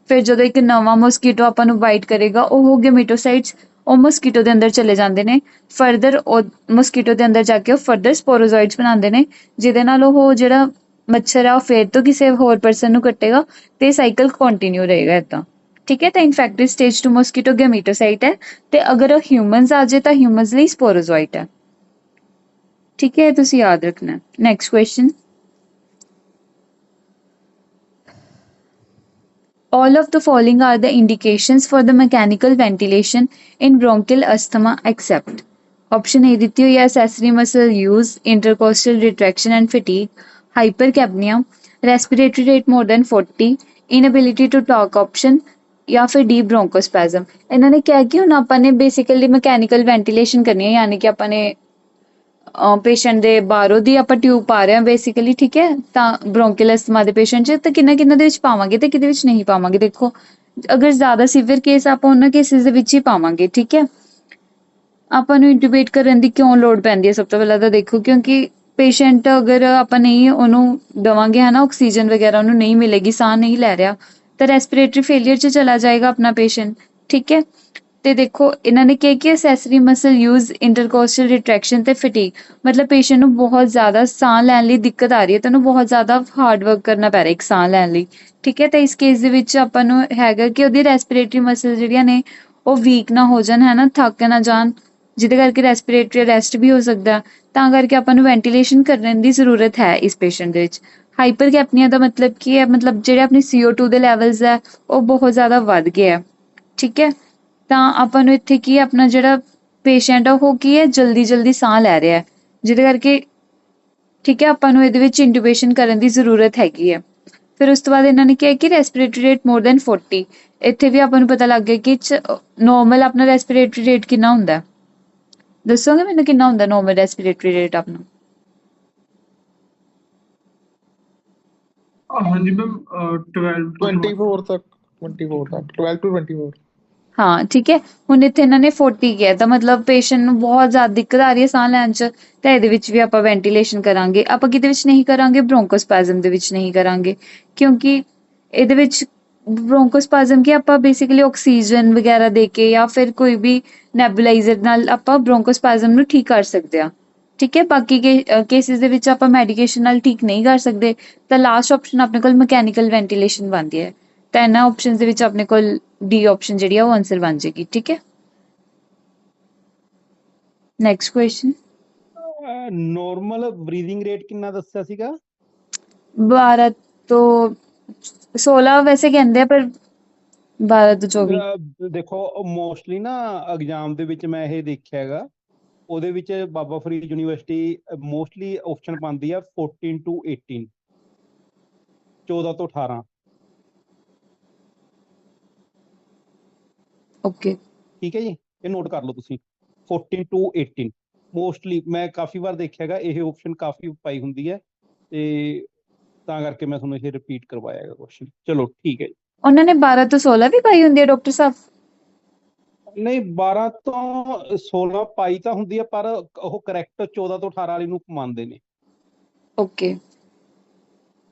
ਫਿਰ ਜਦੋਂ ਇੱਕ ਨਵਾਂ ਮੋਸਕੀਟੋ ਆਪਾਂ ਨੂੰ ਬਾਈਟ ਕਰੇਗਾ, ਉਹ ਗੇਮੀਟੋਸਾਈਟਸ ਉਹ ਮੋਸਕੀਟੋ ਦੇ ਅੰਦਰ ਚਲੇ ਜਾਂਦੇ ਨੇ। ਫਰਦਰ ਉਹ ਮੋਸਕੀਟੋ ਦੇ ਅੰਦਰ ਜਾ ਕੇ ਉਹ ਫਰਦਰ ਸਪੋਰੋਜ਼ੋਇਟਸ ਬਣਾਉਂਦੇ ਨੇ, ਜਿਹਦੇ ਨਾਲ ਉਹ ਜਿਹੜਾ ਮੱਛਰ ਆ ਉਹ ਫਿਰ ਤੋਂ ਕਿਸੇ ਹੋਰ ਪਰਸਨ ਨੂੰ ਕੱਟੇਗਾ ਤੇ ਸਾਈਕਲ ਕੰਟੀਨਿਊ ਰਹੇਗਾ ਏਦਾਂ, ਠੀਕ ਹੈ। ਤਾਂ ਇਨਫੈਕਟਿਵ ਸਟੇਜ 2 ਮੋਸਕੀਟੋ ਗੇਮੀਟੋਸਾਈਟ ਹੈ, ਤੇ ਅਗਰ ਉਹ ਹਿਊਮਨਸ ਆ ਜਾਏ ਤਾਂ ਹਿਊਮਨਸ ਲਈ ਸਪੋਰੋਜ਼ੋਇਟ ਹੈ, ਠੀਕ ਹੈ। ਤੁਸੀਂ ਯਾਦ ਰੱਖਣਾ। Next question, all of the following are the indications for the mechanical ventilation in bronchial asthma except option A ਦਿੱਤੀ ਹੋਈ ਹੈ accessory muscle use, intercostal retraction and fatigue, hypercapnia, respiratory rate more than 40, inability to talk option ਜਾਂ ਫਿਰ D bronchospasm। ਇਹਨਾਂ ਨੇ ਕਿਹਾ ਕਿ ਹੁਣ ਆਪਾਂ ਨੇ ਬੇਸਿਕਲੀ ਮਕੈਨੀਕਲ ਵੈਂਟੀਲੇਸ਼ਨ ਕਰਨੀ ਹੈ, ਯਾਨੀ ਕਿ ਆਪਾਂ ਨੇ ਪੇਸ਼ੈਂਟ ਦੇ ਬਾਹਰੋਂ ਦੀ ਆਪਾਂ ਟਿਊਬ ਪਾ ਰਹੇ ਹਾਂ ਬੇਸਿਕਲੀ, ਠੀਕ ਹੈ। ਤਾਂ ਬ੍ਰੋਂਕੀਅਲ ਅਸਥਮਾ ਦੇ ਪੇਸ਼ੈਂਟ 'ਚ ਤਾਂ ਕਿਹਨਾਂ ਦੇ ਵਿੱਚ ਪਾਵਾਂਗੇ ਤੇ ਕਿਹਦੇ ਵਿੱਚ ਨਹੀਂ ਪਾਵਾਂਗੇ? ਦੇਖੋ, ਅਗਰ ਜ਼ਿਆਦਾ ਸੀਵੀਅਰ ਕੇਸ ਆਪਾਂ ਉਹਨਾਂ ਕੇਸਿਸ ਦੇ ਵਿੱਚ ਹੀ ਪਾਵਾਂਗੇ, ਠੀਕ ਹੈ। ਆਪਾਂ ਨੂੰ ਇੰਟੂਬੇਟ ਕਰਨ ਦੀ ਕਿਉਂ ਲੋੜ ਪੈਂਦੀ ਹੈ? ਸਭ ਤੋਂ ਪਹਿਲਾਂ ਤਾਂ ਦੇਖੋ, ਕਿਉਂਕਿ ਪੇਸ਼ੈਂਟ ਅਗਰ ਆਪਾਂ ਨਹੀਂ ਉਹਨੂੰ ਦੇਵਾਂਗੇ ਹੈ ਨਾ ਆਕਸੀਜਨ ਵਗੈਰਾ, ਉਹਨੂੰ ਨਹੀਂ ਮਿਲੇਗੀ, ਸਾਹ ਨਹੀਂ ਲੈ ਰਿਹਾ, ਤਾਂ ਰੈਸਪੀਰੇਟਰੀ ਫੇਲੀਅਰ 'ਚ ਚਲਾ ਜਾਏਗਾ ਆਪਣਾ ਪੇਸ਼ੈਂਟ, ਠੀਕ ਹੈ। ਤੇ ਦੇਖੋ, ਇਹਨਾਂ ਨੇ ਕਿਹਾ ਕਿ ਅਸੈਸਰੀ ਮਸਲ ਯੂਜ਼, ਇੰਟਰਕੋਸਟਲ ਰਿਟਰੈਕਸ਼ਨ ਤੇ ਫਟੀਗ, ਮਤਲਬ ਪੇਸ਼ੈਂਟ ਨੂੰ ਬਹੁਤ ਜ਼ਿਆਦਾ ਸਾਹ ਲੈਣ ਲਈ ਦਿੱਕਤ ਆ ਰਹੀ ਹੈ, ਤਾਂ ਉਹਨੂੰ ਬਹੁਤ ਜ਼ਿਆਦਾ ਹਾਰਡ ਵਰਕ ਕਰਨਾ ਪੈ ਰਿਹਾ ਇੱਕ ਸਾਹ ਲੈਣ ਲਈ, ਠੀਕ ਹੈ। ਤਾਂ ਇਸ ਕੇਸ ਦੇ ਵਿੱਚ ਆਪਾਂ ਨੂੰ ਹੈਗਾ ਕਿ ਉਹਦੀ ਰੈਸਪੀਰੇਟਰੀ ਮਸਲ ਜਿਹੜੀਆਂ ਨੇ ਉਹ ਵੀਕ ਨਾ ਹੋ ਜਾਣ, ਹੈ ਨਾ, ਥੱਕ ਨਾ ਜਾਣ, ਜਿਹਦੇ ਕਰਕੇ ਰੈਸਪੀਰੇਟਰੀ ਅਰੈਸਟ ਵੀ ਹੋ ਸਕਦਾ। ਤਾਂ ਕਰਕੇ ਆਪਾਂ ਨੂੰ ਵੈਂਟੀਲੇਸ਼ਨ ਕਰਨ ਦੀ ਜ਼ਰੂਰਤ ਹੈ ਇਸ ਪੇਸ਼ੈਂਟ ਦੇ ਵਿੱਚ। ਹਾਈਪਰਕੈਪਨੀਆ ਦਾ ਮਤਲਬ ਕੀ ਹੈ? ਮਤਲਬ ਜਿਹੜੇ ਆਪਣੇ CO2 ਦੇ ਲੈਵਲਸ ਹੈ ਉਹ ਬਹੁਤ ਜ਼ਿਆਦਾ ਵੱਧ ਗਏ ਹੈ, ਠੀਕ ਹੈ। ਤਾਂ ਆਪਾਂ ਨੂੰ ਇੱਥੇ ਕੀ ਆਪਣਾ ਜਿਹੜਾ ਪੇਸ਼ੈਂਟ ਆ ਉਹ ਕੀ ਹੈ, ਜਲਦੀ ਜਲਦੀ ਸਾਹ ਲੈ ਰਿਹਾ ਹੈ, ਜਿਹਦੇ ਕਰਕੇ, ਠੀਕ ਹੈ, ਆਪਾਂ ਨੂੰ ਇਹਦੇ ਵਿੱਚ ਇੰਟੂਬੇਸ਼ਨ ਕਰਨ ਦੀ ਜ਼ਰੂਰਤ ਹੈਗੀ ਹੈ। ਫਿਰ ਉਸ ਤੋਂ ਬਾਅਦ ਇਹਨਾਂ ਨੇ ਕਿਹਾ ਕਿ ਰੈਸਪੀਰੇਟਰੀ ਰੇਟ ਮੋਰ ਦੈਨ 40। ਇੱਥੇ ਵੀ ਆਪਾਂ ਨੂੰ ਪਤਾ ਲੱਗ ਗਿਆ ਕਿ ਨੋਰਮਲ ਆਪਣਾ ਰੈਸਪੀਰੇਟਰੀ ਰੇਟ ਕਿੰਨਾ ਹੁੰਦਾ? ਦੱਸੋਗੇ ਮੈਨੂੰ ਕਿੰਨਾ ਹੁੰਦਾ ਨੋਰਮਲ ਰੈਸਪੀਰੇਟਰੀ ਰੇਟ ਆਪਣਾ? ਹਾਂਜੀ ਮੈਮ, 12 to 24 ਤੱਕ, 24 ਤੱਕ, 12 to 24। ਹਾਂ, ਠੀਕ ਹੈ। ਹੁਣ ਇੱਥੇ ਇਹਨਾਂ ਨੇ 40 ਕਿਹਾ, ਤਾਂ ਮਤਲਬ ਪੇਸ਼ੈਂਟ ਨੂੰ ਬਹੁਤ ਜ਼ਿਆਦਾ ਦਿੱਕਤ ਆ ਰਹੀ ਹੈ ਸਾਹ ਲੈਣ 'ਚ, ਤਾਂ ਇਹਦੇ ਵਿੱਚ ਵੀ ਆਪਾਂ ਵੈਂਟੀਲੇਸ਼ਨ ਕਰਾਂਗੇ। ਆਪਾਂ ਕਿਹਦੇ ਵਿੱਚ ਨਹੀਂ ਕਰਾਂਗੇ? ਬ੍ਰੋਂਕੋਸਪੈਜ਼ਮ ਦੇ ਵਿੱਚ ਨਹੀਂ ਕਰਾਂਗੇ, ਕਿਉਂਕਿ ਇਹਦੇ ਵਿੱਚ ਬ੍ਰੋਂਕੋਸਪੈਜ਼ਮ ਕੀ ਆਪਾਂ ਬੇਸਿਕਲੀ ਆਕਸੀਜਨ ਵਗੈਰਾ ਦੇ ਕੇ ਜਾਂ ਫਿਰ ਕੋਈ ਵੀ ਨੈਬੂਲਾਈਜ਼ਰ ਨਾਲ ਆਪਾਂ ਬ੍ਰੋਂਕੋਸਪੈਜ਼ਮ ਨੂੰ ਠੀਕ ਕਰ ਸਕਦੇ ਹਾਂ, ਠੀਕ ਹੈ। ਬਾਕੀ ਕੇਸਿਸ ਦੇ ਵਿੱਚ ਆਪਾਂ ਮੈਡੀਕੇਸ਼ਨ ਨਾਲ ਠੀਕ ਨਹੀਂ ਕਰ ਸਕਦੇ, ਤਾਂ ਲਾਸਟ ਆਪਸ਼ਨ ਆਪਣੇ ਕੋਲ ਮਕੈਨੀਕਲ ਵੈਂਟੀਲੇਸ਼ਨ ਬਣਦੀ ਹੈ। ਤਾਂ ਇਹਨਾਂ ਆਪਸ਼ਨਸ ਦੇ ਵਿੱਚ ਆਪਣੇ ਕੋਲ ਡੀ ਆਪਸ਼ਨ ਜਿਹੜੀ ਆ ਉਹ ਆਨਸਰ ਬਣ ਜਾਏਗੀ, ਠੀਕ ਹੈ। Next question, normal breathing rate ਕਿੰਨਾ ਦੱਸਿਆ ਸੀਗਾ? 12 ਤੋਂ 16 ਵੈਸੇ ਕਹਿੰਦੇ ਆ, ਪਰ 12 ਤੋਂ 24। ਦੇਖੋ, ਮੋਸਟਲੀ ਨਾ ਐਗਜ਼ਾਮ ਦੇ ਵਿੱਚ ਮੈਂ ਇਹ ਦੇਖਿਆ ਹੈਗਾ, ਉਹਦੇ ਵਿੱਚ Baba Farid university mostly option ਪਾਉਂਦੀ ਆ 14 to 18, 14 ਤੋਂ 18। ਓਕੇ, ਠੀਕ ਹੈ ਜੀ, ਇਹ ਨੋਟ ਕਰ ਲਓ ਤੁਸੀਂ, 14 to 18 ਮੋਸਟਲੀ ਮੈਂ ਕਾਫੀ ਵਾਰ ਦੇਖਿਆ ਹੈਗਾ, ਇਹ ਆਪਸ਼ਨ ਕਾਫੀ ਪਾਈ ਹੁੰਦੀ ਹੈ, ਤੇ ਤਾਂ ਕਰਕੇ ਮੈਂ ਤੁਹਾਨੂੰ ਇਹ ਰਿਪੀਟ ਕਰਵਾਇਆ ਹੈਗਾ ਕੁਐਸਚਨ। ਚਲੋ ਠੀਕ ਹੈ ਜੀ। ਉਹਨਾਂ ਨੇ 12 ਤੋਂ 16 ਵੀ ਪਾਈ ਹੁੰਦੀ ਹੈ ਡਾਕਟਰ ਸਾਹਿਬ? ਨਹੀਂ, 12 ਤੋਂ 16 ਪਾਈ ਤਾਂ ਹੁੰਦੀ ਹੈ, ਪਰ ਉਹ ਕਰੈਕਟ 14 ਤੋਂ 18 ਵਾਲੀ ਨੂੰ ਮੰਨਦੇ ਨੇ। ਓਕੇ,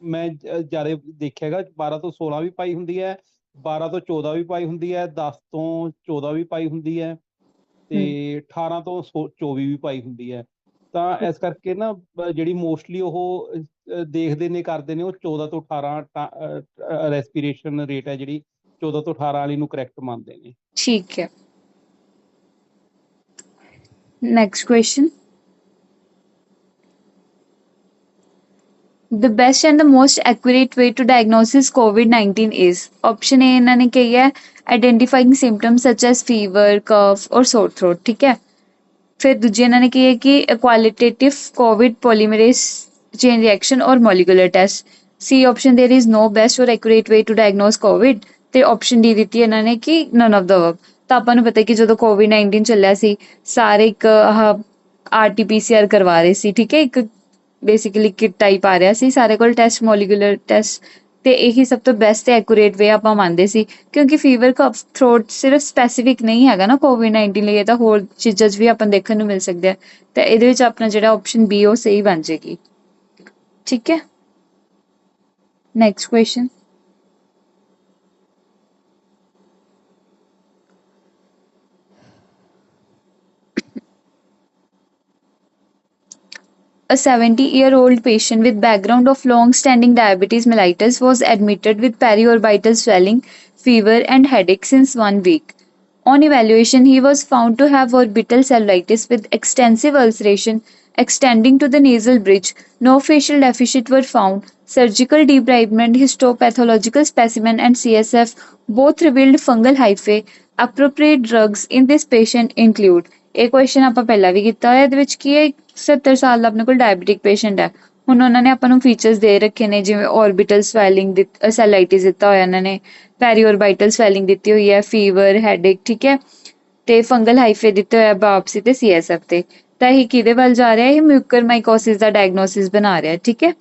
ਮੈਂ ਜ਼ਿਆਦਾ ਦੇਖਿਆ ਹੈਗਾ, 12 ਤੋਂ 16 ਵੀ ਪਾਈ ਹੁੰਦੀ ਹੈ, 12 ਤੋਂ 14 ਵੀ ਪਾਈ ਹੁੰਦੀ ਹੈ, 10 ਤੋਂ 14 ਵੀ ਪਾਈ ਹੁੰਦੀ ਹੈ, ਤੇ 18 ਤੋਂ 24 ਵੀ ਪਾਈ ਹੁੰਦੀ ਹੈ। ਤਾਂ ਇਸ ਕਰਕੇ ਨਾ ਜਿਹੜੀ ਮੋਸਟਲੀ ਉਹ ਦੇਖਦੇ ਨੇ, ਕਰਦੇ ਨੇ, ਉਹ 14 ਤੋਂ 18 ਰੈਸਪੀਰੇਸ਼ਨ ਰੇਟ ਹੈ ਜਿਹੜੀ 14 ਤੋਂ 18 ਵਾਲੀ ਨੂੰ ਕਰੈਕਟ ਮੰਨਦੇ ਨੇ। ਠੀਕ ਹੈ। Next question, The best and the most accurate way to diagnose COVID-19 is option A ਇਹਨਾਂ ਨੇ ਕਹੀ ਹੈ identifying symptoms such as fever, cough or sore throat, ठीक है। फिर दूजी ਇਹਨਾਂ ਨੇ ਕਹੀ ਹੈ कि qualitative COVID polymerase chain reaction or molecular test। C option there is no best or accurate way to diagnose COVID ਤੇ option D ਦਿੱਤੀ ਇਹਨਾਂ ਨੇ ਕਿ none of the above। ਤਾਂ ਆਪਾਂ ਨੂੰ ਪਤਾ ਕਿ ਜਦੋਂ COVID-19 ਚੱਲਿਆ ਸੀ ਸਾਰੇ ਇੱਕ RT-PCR ਕਰਵਾ ਰਹੇ ਸੀ, ਠੀਕ ਹੈ, ਇੱਕ ਬੇਸਿਕਲੀ ਕਿਟ ਟਾਈਪ ਆ ਰਿਹਾ ਸੀ ਸਾਰੇ ਕੋਲ ਟੈਸਟ, ਮੋਲੀਕੂਲਰ ਟੈਸਟ, ਤੇ ਇਹੀ ਸਭ ਤੋਂ ਬੈਸਟ ਤੇ ਐਕੂਰੇਟ ਵੇ ਆਪਾਂ ਮੰਨਦੇ ਸੀ ਕਿਉਂਕਿ ਫੀਵਰ, ਕਫ, ਥਰੋਟ ਸਿਰਫ ਸਪੈਸੀਫਿਕ ਨਹੀਂ ਹੈਗਾ ਨਾ COVID-19 ਲਈ, ਇਹ ਤਾਂ ਹੋਰ ਚੀਜ਼ਾਂ 'ਚ ਵੀ ਆਪਾਂ ਦੇਖਣ ਨੂੰ ਮਿਲ ਸਕਦੇ ਆ। ਤਾਂ ਇਹਦੇ ਵਿੱਚ ਆਪਣਾ ਜਿਹੜਾ ਆਪਸ਼ਨ ਬੀ ਉਹ ਸਹੀ ਬਣ ਜਾਏਗੀ, ਠੀਕ ਹੈ। Next question, a 70-year-old patient with background of long-standing diabetes mellitus was admitted with periorbital swelling, fever and headache since 1 week. On evaluation, he was found to have orbital cellulitis with extensive ulceration extending to the nasal bridge. No facial deficit were found. Surgical debridement, histopathological specimen and CSF both revealed fungal hyphae. Appropriate drugs in this patient include, ਇਹ question ਆਪਾਂ ਪਹਿਲਾਂ ਵੀ ਕੀਤਾ ਹੋਇਆ। ਇਹਦੇ ਵਿੱਚ ਕੀ ਹੈ, 70 ਸਾਲ ਦਾ ਆਪਣੇ ਕੋਲ ਡਾਇਬੀਟਿਕ ਪੇਸ਼ੈਂਟ ਹੈ। ਹੁਣ ਉਹਨਾਂ ਨੇ ਆਪਾਂ ਨੂੰ ਫੀਚਰਸ ਦੇ ਰੱਖੇ ਨੇ ਜਿਵੇਂ ਔਰਬਿਟਲ ਸਵੈਲਿੰਗ, ਸੈਲਾਈਟਿਸ ਦਿੱਤਾ ਹੋਇਆ ਇਹਨਾਂ ਨੇ, ਪੈਰੀਓਰਬਾਈਟਲ ਸਵੈਲਿੰਗ ਦਿੱਤੀ ਹੋਈ ਹੈ, ਫੀਵਰ, ਹੈਡੇਕ, ਠੀਕ ਹੈ, ਤੇ ਫੰਗਲ ਹਾਈਫੇ ਦਿੱਤੇ ਹੋਇਆ ਬਾਇਓਪਸੀ ਤੇ CSF ਤੇ। ਤਾਂ ਇਹ ਕਿਹਦੇ ਵੱਲ ਜਾ ਰਿਹਾ, ਇਹ ਮਿਊਕਰਮਾਈਕੋਸਿਸ ਦਾ ਡਾਇਗਨੋਸਿਸ ਬਣਾ ਰਿਹਾ, ਠੀਕ ਹੈ।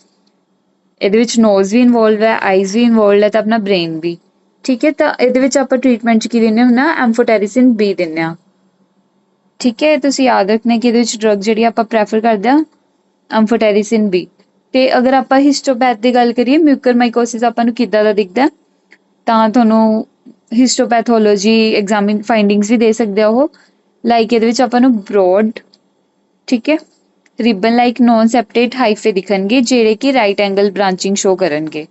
ਇਹਦੇ ਵਿੱਚ ਨੋਜ਼ ਵੀ ਇਨਵੋਲਵ ਹੈ, ਆਈਜ਼ ਵੀ ਇਨਵੋਲਵ ਹੈ, ਤਾਂ ਆਪਣਾ ਬ੍ਰੇਨ ਵੀ, ਠੀਕ ਹੈ। ਤਾਂ ਇਹਦੇ ਵਿੱਚ ਆਪਾਂ ਟ੍ਰੀਟਮੈਂਟ 'ਚ ਕੀ ਦਿੰਦੇ ਹੁੰਦੇ, ਐਮਫੋਟੈਰੀਸਿਨ B ਦਿੰਦੇ ਹਾਂ, ਠੀਕ ਹੈ। ਤੁਸੀਂ ਯਾਦ ਰੱਖਣਾ ਕਿ ਇਹਦੇ ਵਿੱਚ ਡਰਗ ਜਿਹੜੀ ਆਪਾਂ ਪ੍ਰੈਫਰ ਕਰਦੇ ਹਾਂ ਐਮਫੋਟੈਰੀਸਿਨ B। ਤੇ ਅਗਰ ਆਪਾਂ ਹਿਸਟੋਪੈਥ ਦੀ ਗੱਲ ਕਰੀਏ, ਮਿਊਕਰਮਾਈਕੋਸਿਸ ਆਪਾਂ ਨੂੰ ਕਿੱਦਾਂ ਦਾ ਦਿਖਦਾ, ਤਾਂ ਤੁਹਾਨੂੰ ਹਿਸਟੋਪੈਥੋਲੋਜੀ ਐਗਜ਼ਾਮਿਨ ਫਾਈਂਡਿੰਗਸ ਵੀ ਦੇ ਸਕਦੇ ਆ ਉਹ, ਲਾਈਕ ਇਹਦੇ ਵਿੱਚ ਆਪਾਂ ਨੂੰ ਬਰੋਡ, ਠੀਕ ਹੈ, ਰਿਬਨ ਲਾਈਕ ਨੋਨ ਸੈਪਰੇਟ ਹਾਈਫੇ ਦਿਖਣਗੇ ਜਿਹੜੇ ਕਿ ਰਾਈਟ ਐਂਗਲ ਬ੍ਰਾਂਚਿੰਗ ਸ਼ੋ ਕਰਨਗੇ,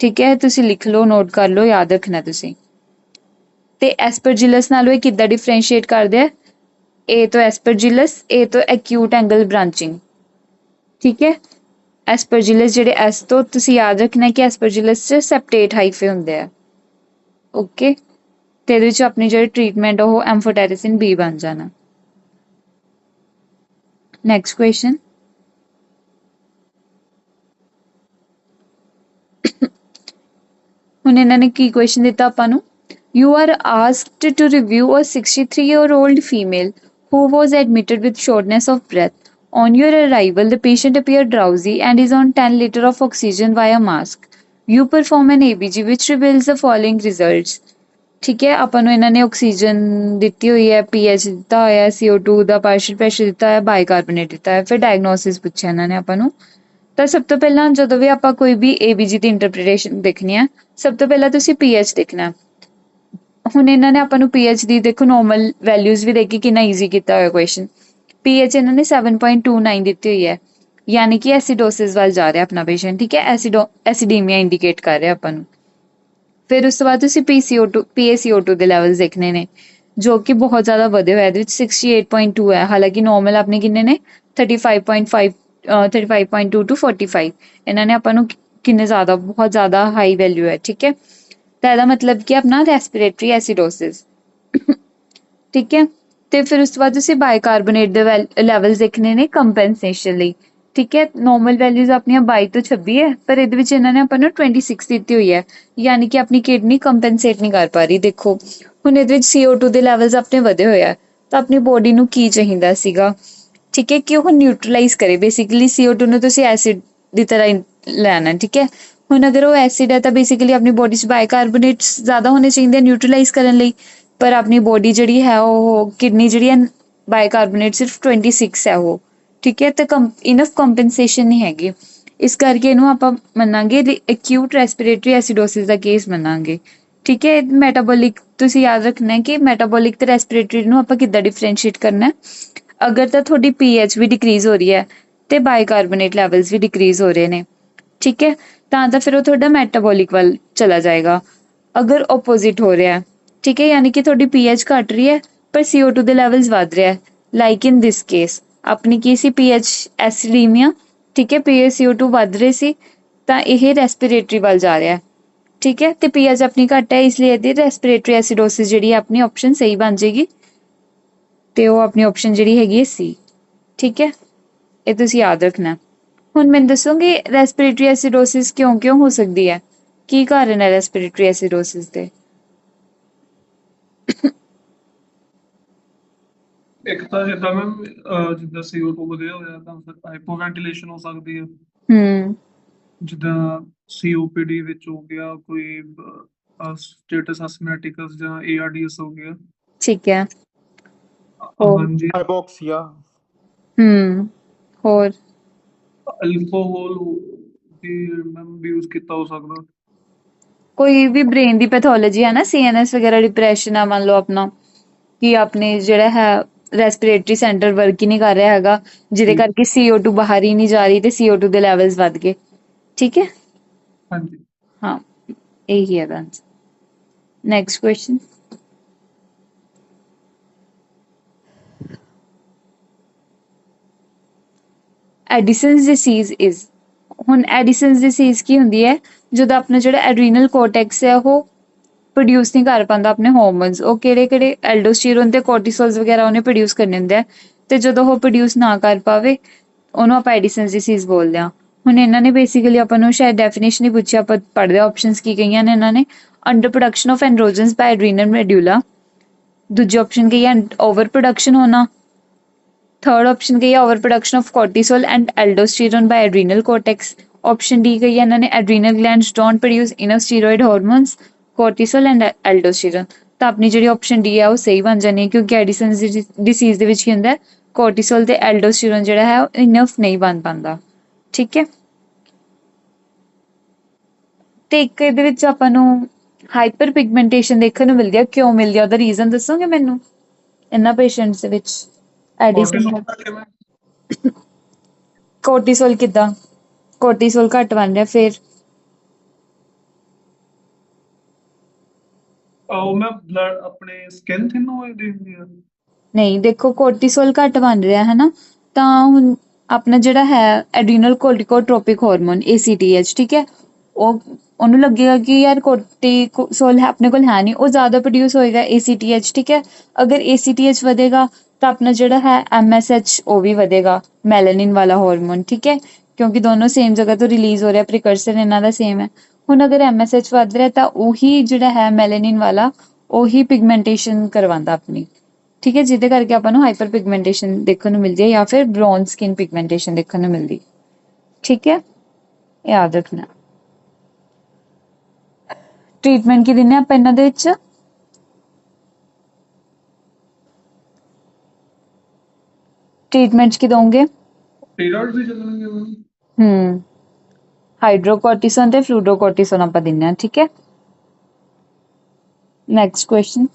ਠੀਕ ਹੈ। ਤੁਸੀਂ ਲਿਖ ਲਓ, ਨੋਟ ਕਰ ਲਓ, ਯਾਦ ਰੱਖਣਾ ਤੁਸੀਂ। ਤੇ ਐਸਪਰਜਿਲਸ ਨਾਲੋਂ ਇਹ ਕਿੱਦਾਂ ਡਿਫਰੈਂਸ਼ੀਏਟ ਕਰਦੇ ਆ, A ਤੋਂ ਐਸਪਰਜਿਲਸ, A ਤੋਂ ਐਕਿਊਟ ਐਂਗਲ ਬ੍ਰਾਂਚਿੰਗ, ਠੀਕ ਹੈ। ਐਸਪਰਜਿਲਸ ਜਿਹੜੇ S ਤੋਂ, ਤੁਸੀਂ ਯਾਦ ਰੱਖਣਾ ਕਿ ਐਸਪਰਜਿਲਸ 'ਚ ਸੈਪਟੇਟ ਹਾਈਫੇ ਹੁੰਦੇ ਆ, ਓਕੇ। ਤੇ ਇਹਦੇ ਵਿੱਚ ਆਪਣੀ ਜਿਹੜੀ ਟ੍ਰੀਟਮੈਂਟ ਉਹ ਐਮਫੋਟੈਰੀਸਿਨ B ਬਣ ਜਾਣਾ। ਨੈਕਸਟ ਕੁਐਸਚਨ, ਹੁਣ ਇਹਨਾਂ ਨੇ ਕੀ ਕੁਐਸਚਨ ਦਿੱਤਾ ਆਪਾਂ ਨੂੰ, You are asked to review a 63-year-old female who was admitted with shortness of breath. On your arrival, the patient appeared drowsy and is on 10 liters of oxygen via mask. You perform an ABG which reveals the following results, ਠੀਕ ਹੈ। ਆਪਾਂ ਨੂੰ ਇਹਨਾਂ ਨੇ oxygen ਦਿੱਤੀ ਹੋਈ ਹੈ, pH ਦਿੱਤਾ ਹੋਇਆ, CO2 ਦਾ ਪਾਰਸ਼ਲ ਪ੍ਰੈਸ਼ਰ ਦਿੱਤਾ ਹੋਇਆ, ਬਾਈਕਾਰਬੋਨੇਟ ਦਿੱਤਾ ਹੋਇਆ, ਫਿਰ ਡਾਇਗਨੋਸਿਸ ਪੁੱਛਿਆ ਇਹਨਾਂ ਨੇ ਆਪਾਂ ਨੂੰ। ਤਾਂ ਸਭ ਤੋਂ ਪਹਿਲਾਂ ਜਦੋਂ ਵੀ ਆਪਾਂ ਕੋਈ ਵੀ ABG ਦੀ ਇੰਟਰਪ੍ਰੀਟੇਸ਼ਨ ਦੇਖਣੀ ਹੈ, ਸਭ ਤੋਂ ਪਹਿਲਾਂ ਤੁਸੀਂ pH ਦੇਖਣਾ। ਹੁਣ ਇਹਨਾਂ ਨੇ ਆਪਾਂ ਨੂੰ pH ਦੀ ਦੇਖੋ ਨੋਰਮਲ ਵੈਲਿਊਜ਼ ਵੀ ਦੇਖ ਕੇ ਕਿੰਨਾ ਈਜ਼ੀ ਕੀਤਾ ਹੋਇਆ ਕੁਐਸਚਨ। pH ਇਹਨਾਂ ਨੇ 7.29 ਦਿੱਤੀ ਹੋਈ ਹੈ, ਯਾਨੀ ਕਿ ਐਸੀਡੋਸਿਸ ਵੱਲ ਜਾ ਰਿਹਾ ਆਪਣਾ ਪੇਸ਼ੈਂਟ, ਠੀਕ ਹੈ। ਐਸੀਡੀਮੀਆ ਇੰਡੀਕੇਟ ਕਰ ਰਿਹਾ ਆਪਾਂ ਨੂੰ। ਫਿਰ ਉਸ ਤੋਂ ਬਾਅਦ ਤੁਸੀਂ PaCO2 ਦੇ ਲੈਵਲਸ ਦੇਖਣੇ ਨੇ ਜੋ ਕਿ ਬਹੁਤ ਜ਼ਿਆਦਾ ਵਧੇ ਹੋਏ, ਇਹਦੇ ਵਿੱਚ 68.2 ਹੈ, ਹਾਲਾਂਕਿ ਨੋਰਮਲ ਆਪਣੇ ਕਿੰਨੇ ਨੇ 35.5 35.2 to 45। ਇਹਨਾਂ ਨੇ ਆਪਾਂ ਨੂੰ ਕਿੰਨੇ ਜ਼ਿਆਦਾ, ਬਹੁਤ ਜ਼ਿਆਦਾ ਹਾਈ ਵੈਲਿਊ ਹੈ, ਠੀਕ ਹੈ। ਤਾਂ ਇਹਦਾ ਮਤਲਬ ਕਿ ਆਪਣਾ ਰੈਸਪੀਰੇਟਰੀ ਐਸੀਡੋਸਿਸ, ਠੀਕ ਹੈ। ਤੇ ਫਿਰ ਉਸ ਤੋਂ ਬਾਅਦ ਤੁਸੀਂ ਬਾਈਕਾਰਬੋਨੇਟ ਦੇ ਲੈਵਲਸ ਦੇਖਣੇ ਨੇ ਕੰਪਨਸੇਸ਼ਨ ਲਈ, ਠੀਕ ਹੈ। ਨੋਰਮਲ ਵੈਲਿਊਜ਼ ਆਪਣੀਆਂ 22 ਤੋਂ 26 ਹੈ, ਪਰ ਇਹਦੇ ਵਿੱਚ ਇਹਨਾਂ ਨੇ ਆਪਾਂ ਨੂੰ 26 ਦਿੱਤੀ ਹੋਈ ਹੈ, ਯਾਨੀ ਕਿ ਆਪਣੀ ਕਿਡਨੀ ਕੰਪਨਸੇਟ ਨਹੀਂ ਕਰ ਪਾ ਰਹੀ। ਦੇਖੋ ਹੁਣ ਇਹਦੇ ਵਿੱਚ CO2 ਦੇ ਲੈਵਲਸ ਆਪਣੇ ਵਧੇ ਹੋਏ ਆ, ਤਾਂ ਆਪਣੀ ਬੋਡੀ ਨੂੰ ਕੀ ਚਾਹੀਦਾ ਸੀਗਾ, ਠੀਕ ਹੈ, ਕਿ ਉਹ ਨਿਊਟਰਲਾਈਜ਼ ਕਰੇ। ਬੇਸਿਕਲੀ CO2 ਨੂੰ ਤੁਸੀਂ ਐਸਿਡ ਦੀ ਤਰ੍ਹਾਂ ਲੈਣਾ, ਠੀਕ ਹੈ। ਹੁਣ ਅਗਰ ਉਹ ਐਸਿਡ ਹੈ ਤਾਂ ਬੇਸਿਕਲੀ ਆਪਣੀ ਬੋਡੀ 'ਚ ਬਾਈਕਾਰਬੋਨੇਟਸ ਜ਼ਿਆਦਾ ਹੋਣੇ ਚਾਹੀਦੇ ਨਿਊਟਰਲਾਈਜ਼ ਕਰਨ ਲਈ, ਪਰ ਆਪਣੀ ਬੋਡੀ ਜਿਹੜੀ ਹੈ ਉਹ ਕਿਡਨੀ ਜਿਹੜੀ ਹੈ ਬਾਈਕਾਰਬੋਨੇਟ ਸਿਰਫ 26 ਹੈ ਉਹ, ਠੀਕ ਹੈ। ਤੇ ਇਨਫ ਕੰਪਨਸੇਸ਼ਨ ਨਹੀਂ ਹੈਗੀ, ਇਸ ਕਰਕੇ ਇਹਨੂੰ ਆਪਾਂ ਮੰਨਾਂਗੇ ਐਕਿਊਟ ਰੈਸਪੀਰੇਟਰੀ ਐਸੀਡੋਸਿਸ ਦਾ ਕੇਸ ਮੰਨਾਂਗੇ, ਠੀਕ ਹੈ। ਮੈਟਾਬੋਲਿਕ ਤੁਸੀਂ ਯਾਦ ਰੱਖਣਾ ਹੈ ਕਿ ਮੈਟਾਬੋਲਿਕ ਤੇ ਰੈਸਪੀਰੇਟਰੀ ਨੂੰ ਆਪਾਂ ਕਿੱਦਾਂ ਡਿਫਰੈਂਸ਼ੀਏਟ ਕਰਨਾ। ਅਗਰ ਤਾਂ ਤੁਹਾਡੀ pH ਵੀ ਡਿਕਰੀਜ਼ ਹੋ ਰਹੀ ਹੈ ਤੇ ਬਾਈਕਾਰਬੋਨੇਟ ਲੈਵਲਸ ਵੀ ਡਿਕਰੀਜ਼ ਹੋ ਰਹੇ ਨੇ, ਠੀਕ ਹੈ, ਤਾਂ ਫਿਰ ਉਹ ਤੁਹਾਡਾ ਮੈਟਾਬੋਲਿਕ ਵੱਲ ਚਲਾ ਜਾਏਗਾ। ਅਗਰ ਓਪੋਜ਼ਿਟ ਹੋ ਰਿਹਾ, ਠੀਕ ਹੈ, ਯਾਨੀ ਕਿ ਤੁਹਾਡੀ pH ਘਟ ਰਹੀ ਹੈ ਪਰ CO2 ਦੇ ਲੈਵਲਸ ਵੱਧ ਰਿਹਾ, ਲਾਈਕ ਇਨ ਦਿਸ ਕੇਸ ਆਪਣੀ ਕੀ ਸੀ pH ਐਸਿਡੀਮੀਆ ਠੀਕ ਹੈ, PaCO2 ਵੱਧ ਰਹੇ ਸੀ ਤਾਂ ਇਹ ਰੈਸਪੀਰੇਟਰੀ ਵੱਲ ਜਾ ਰਿਹਾ, ਠੀਕ ਹੈ, ਤੇ ਪੀਐਚ ਆਪਣੀ ਘੱਟ ਹੈ, ਇਸ ਲਈ ਇਹਦੀ ਰੈਸਪੀਰੇਟਰੀ ਐਸਿਡੋਸਿਸ ਜਿਹੜੀ ਹੈ ਆਪਣੀ ਆਪਸ਼ਨ ਸਹੀ ਬਣ ਜਾਏਗੀ, ਤੇ ਉਹ ਆਪਣੀ ਆਪਸ਼ਨ ਜਿਹੜੀ ਹੈਗੀ ਹੈ ਸੀ, ਠੀਕ ਹੈ, ਇਹ ਤੁਸੀਂ ਯਾਦ ਰੱਖਣਾ। ਹੁਣ ਮੈਨੂੰ ਦੱਸੋਗੇ ਰੈਸਪੀਰੇਟਰੀ ਐਸਿਡੋਸਿਸ ਕਿਉਂ ਹੋ ਸਕਦੀ ਹੈ, ਕੀ ਕਾਰਨ ਹੈ ਰੈਸਪੀਰੇਟਰੀ ਐਸਿਡੋਸਿਸ ਦੇ? ਇੱਕ ਤਾਂ ਜਿੱਦਾਂ ਮੈਮ ਜਿੱਦਾਂ CO2 ਵਧਿਆ ਹੋਇਆ ਤਾਂ ਹਾਈਪੋਵੈਂਟੀਲੇਸ਼ਨ ਹੋ ਸਕਦੀ ਹੈ, ਹੂੰ, ਜਿੱਦਾਂ COPD ਵਿੱਚ ਹੋ ਗਿਆ, ਕੋਈ ਸਟੇਟਸ ਅਸਮੈਟਿਕਸ ਜਾਂ ARDS ਹੋ ਗਿਆ। ਠੀਕ ਹੈ, ਹੋਰ? ਹਾਂਜੀ, ਹਾਈਪੋਕਸੀਆ। ਹੋਰ? ਅਲਕੋਹਲ ਵੀ ਮੈਮ ਯੂਜ਼ ਕੀਤਾ ਹੋ ਸਕਦਾ। ਕੋਈ ਵੀ ਬ੍ਰੇਨ ਦੀ ਪੈਥੋਲੋਜੀ ਹੈ ਨਾ, CNS ਵਗੈਰਾ ਡਿਪਰੈਸ਼ਨ ਆ ਮੰਨ ਲਓ ਆਪਣਾ, ਕਿ ਆਪਣੇ ਜਿਹੜਾ ਹੈ ਰੈਸਪੀਰੇਟਰੀ ਸੈਂਟਰ ਵਰਕ ਹੀ ਨਹੀਂ ਕਰ ਰਿਹਾ ਹੈਗਾ, ਜਿਹਦੇ ਕਰਕੇ CO2 ਬਾਹਰ ਹੀ ਨਹੀਂ ਜਾ ਰਹੀ ਤੇ CO2 ਦੇ ਲੈਵਲਸ ਵੱਧ ਗਏ, ਠੀਕ ਹੈ, ਹਾਂਜੀ, ਹਾਂ, ਇਹੀ ਹੈ answer. Next question. Addison's disease is, ਹੁਣ ਐਡੀਸਨਸ ਡਿਸੀਜ਼ ਕੀ ਹੁੰਦੀ ਹੈ, ਜਦੋਂ ਆਪਣਾ ਜਿਹੜਾ ਐਡਰੀਨਲ ਕੋਰਟੈਕਸ ਹੈ ਉਹ ਪ੍ਰੋਡਿਊਸ ਨਹੀਂ ਕਰ ਪਾਉਂਦਾ ਆਪਣੇ ਹਾਰਮੋਨਸ, ਉਹ ਕਿਹੜੇ ਐਲਡੋਸਟੀਰੋਨ ਤੇ ਕੋਰਟੀਸੋਲਸ ਵਗੈਰਾ ਉਹਨੇ ਪ੍ਰੋਡਿਊਸ ਕਰਨੇ ਹੁੰਦੇ ਆ, ਤੇ ਜਦੋਂ ਉਹ ਪ੍ਰੋਡਿਊਸ ਨਾ ਕਰ ਪਾਵੇ ਉਹਨੂੰ ਆਪਾਂ ਐਡੀਸਨਸ ਡਿਸੀਜ਼ ਬੋਲਦੇ ਹਾਂ। ਹੁਣ ਇਹਨਾਂ ਨੇ ਬੇਸਿਕਲੀ ਆਪਾਂ ਨੂੰ ਸ਼ਾਇਦ ਡੈਫੀਨੇਸ਼ਨ ਹੀ ਪੁੱਛਿਆ, ਆਪਾਂ ਪੜ੍ਹਦੇ ਆਪਸ਼ਨਸ ਕੀ ਕਹੀਆਂ ਨੇ ਇਹਨਾਂ ਨੇ, under production of androgens by adrenal medulla, ਦੂਜੀ ਆਪਸ਼ਨ ਕਹੀ ਹੈ ਓਵਰ ਪ੍ਰੋਡਕਸ਼ਨ ਹੋਣਾ, ਥਰਡ ਆਪਸ਼ਨ ਕਹੀ ਹੈ over production of cortisol and aldosterone by adrenal cortex, option D ਕਹੀ ਹੈ ਇਹਨਾਂ ਨੇ adrenal glands don't produce enough steroid hormones, cortisol and aldosterone. ਤਾਂ ਆਪਣੀ ਜਿਹੜੀ ਆਪਸ਼ਨ ਡੀ ਹੈ ਉਹ ਸਹੀ ਬਣ ਜਾਣੀ ਹੈ, ਕਿਉਂਕਿ ਐਡੀਸਨਸ ਡਿਸੀਜ਼ ਦੇ ਵਿੱਚ ਕੀ ਹੁੰਦਾ, ਕੋਰਟੀਸੋਲ ਤੇ ਐਲਡੋਸਟੀਰੋਨ ਜਿਹੜਾ ਹੈ ਉਹ ਇਨਫ ਨਹੀਂ ਬਣ ਪਾਉਂਦਾ, ਠੀਕ ਹੈ। ਤੇ ਇੱਕ ਇਹਦੇ ਵਿੱਚ ਆਪਾਂ ਨੂੰ ਹਾਈਪਰ ਪਿਗਮੈਂਟੇਸ਼ਨ ਦੇਖਣ ਨੂੰ ਮਿਲਦੀ ਹੈ, ਕਿਉਂ ਮਿਲਦੀ ਹੈ, ਉਹਦਾ ਰੀਜ਼ਨ ਦੱਸੋਗੇ ਮੈਨੂੰ ਇਹਨਾਂ ਪੇਸ਼ੈਂਟਸ ਦੇ ਵਿੱਚ ਐਡੀਸਨ ਦਾ? ਕੋਰਟੀਸੋਲ ਕਿੱਦਾਂ, ਕੋਰਟੀਸੋਲ ਘੱਟ ਬਣ ਰਿਹਾ ਫਿਰ? ਉਹ ਮੈਂ ਬਲੱਡ ਆਪਣੇ ਸਕਿਨ ਥਿਨ ਹੋਏ ਦੇਖਦੀ ਆ। ਨਹੀਂ, ਦੇਖੋ ਕੋਰਟੀਸੋਲ ਘੱਟ ਬਣ ਰਿਹਾ ਹੈ ਨਾ, ਤਾਂ ਹੁਣ ਆਪਣਾ ਜਿਹੜਾ ਹੈ ਐਡਰੀਨਲ ਕੋਰਟੀਕੋਟ੍ਰੋਪਿਕ ਹਾਰਮੋਨ ACTH, ਠੀਕ ਹੈ, ਉਹਨੂੰ ਲੱਗੇਗਾ ਕਿ ਯਾਰ ਕੋਰਟੀਸੋਲ ਆਪਣੇ ਕੋਲ ਹੈ ਨਹੀਂ, ਉਹ ਜ਼ਿਆਦਾ ਪ੍ਰੋਡਿਊਸ ਹੋਏਗਾ ACTH, ਠੀਕ ਹੈ। ਅਗਰ ACTH ਵਧੇਗਾ ਤਾਂ ਆਪਣਾ ਜਿਹੜਾ ਹੈ MSH ਉਹ ਵੀ ਵਧੇਗਾ, ਮੈਲੇਨਿਨ ਵਾਲਾ ਹਾਰਮੋਨ, ਠੀਕ ਹੈ, ਕਿਉਂਕਿ ਦੋਨੋਂ ਸੇਮ ਜਗ੍ਹਾ ਤੋਂ ਰਿਲੀਜ਼ ਹੋ ਰਿਹਾ, ਪ੍ਰੀਕਰਸਰ ਇਹਨਾਂ ਦਾ ਸੇਮ ਹੈ। ਹੁਣ ਅਗਰ MSH ਵੱਧ ਰਿਹਾ ਤਾਂ ਉਹੀ ਜਿਹੜਾ ਹੈ ਮੈਲੇਨਿਨ ਵਾਲਾ ਉਹੀ ਪਿਗਮੈਂਟੇਸ਼ਨ ਕਰਵਾਉਂਦਾ ਆਪਣੀ, ਠੀਕ ਹੈ, ਜਿਹਦੇ ਕਰਕੇ ਆਪਾਂ ਨੂੰ ਹਾਈਪਰ ਪਿਗਮੈਂਟੇਸ਼ਨ ਦੇਖਣ ਨੂੰ ਮਿਲਦੀ ਹੈ ਜਾਂ ਫਿਰ ਬ੍ਰੌਨ ਸਕਿਨ ਪਿਗਮੈਂਟੇਸ਼ਨ ਦੇਖਣ ਨੂੰ ਮਿਲਦੀ, ਠੀਕ ਹੈ, ਯਾਦ ਰੱਖਣਾ। ਟ੍ਰੀਟਮੈਂਟ ਕੀ ਦਿੰਦੇ ਆਪਾਂ ਇਹਨਾਂ ਦੇ ਵਿੱਚ? ਟ੍ਰੀਟਮੈਂਟ ਕੀ ਦੋਗੇ? ਸਟੀਰੋਇਡਸ ਵੀ ਚੱਲਣਗੇ ਮੈਮ। ਹਾਈਡਰੋਕੋਰਟਿਸੋਨ ਤੇ ਫਲੂਡੋਕੋਰਟਿਸੋਨ ਆਪਾਂ ਦਿੰਦੇ ਹਾਂ, ਠੀਕ ਹੈ। Next question.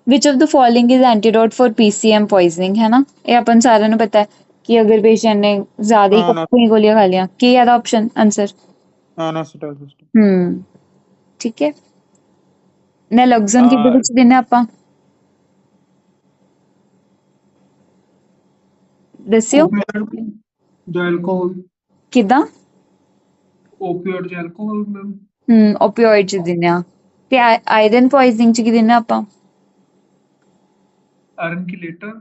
Which of the following is antidote for PCM poisoning, ਹੈ ਨਾ, ਇਹ ਆਪਾਂ ਨੂੰ ਸਾਰਿਆਂ ਨੂੰ ਪਤਾ ਹੈ ਕਿ ਅਗਰ ਪੇਸ਼ੈਂਟ ਨੇ ਜ਼ਿਆਦਾ ਹੀ ਕਫੀਆਂ ਗੋਲੀਆਂ ਖਾ ਲਿਆ, ਕੀ ਇਹਦਾ ਆਪਸ਼ਨ ਆਂਸਰ? ਐਨਐਸਟਾਈਲ। ਠੀਕ ਹੈ। ਨੈਲੋਕਸਨ ਕਿਹਦੇ ਵਿੱਚ ਦਿੰਦੇ ਆਪਾਂ, ਦੱਸਿਓ ਅਲਕੋਹਲ। ਕਿੱਦਾਂ? ਓਪੀਓਇਡ ਜਾਂ ਅਲਕੋਹਲ ਮੈਮ। ਓਪੀਓਇਡ ਚ ਦਿੰਦੇ ਆ। ਤੇ ਆਇਰਨ ਪੋਇਜ਼ਨਿੰਗ ਚ ਕੀ ਦਿੰਦੇ ਆਪਾਂ? ਆਇਰਨ ਕਿਲੇਟਰ।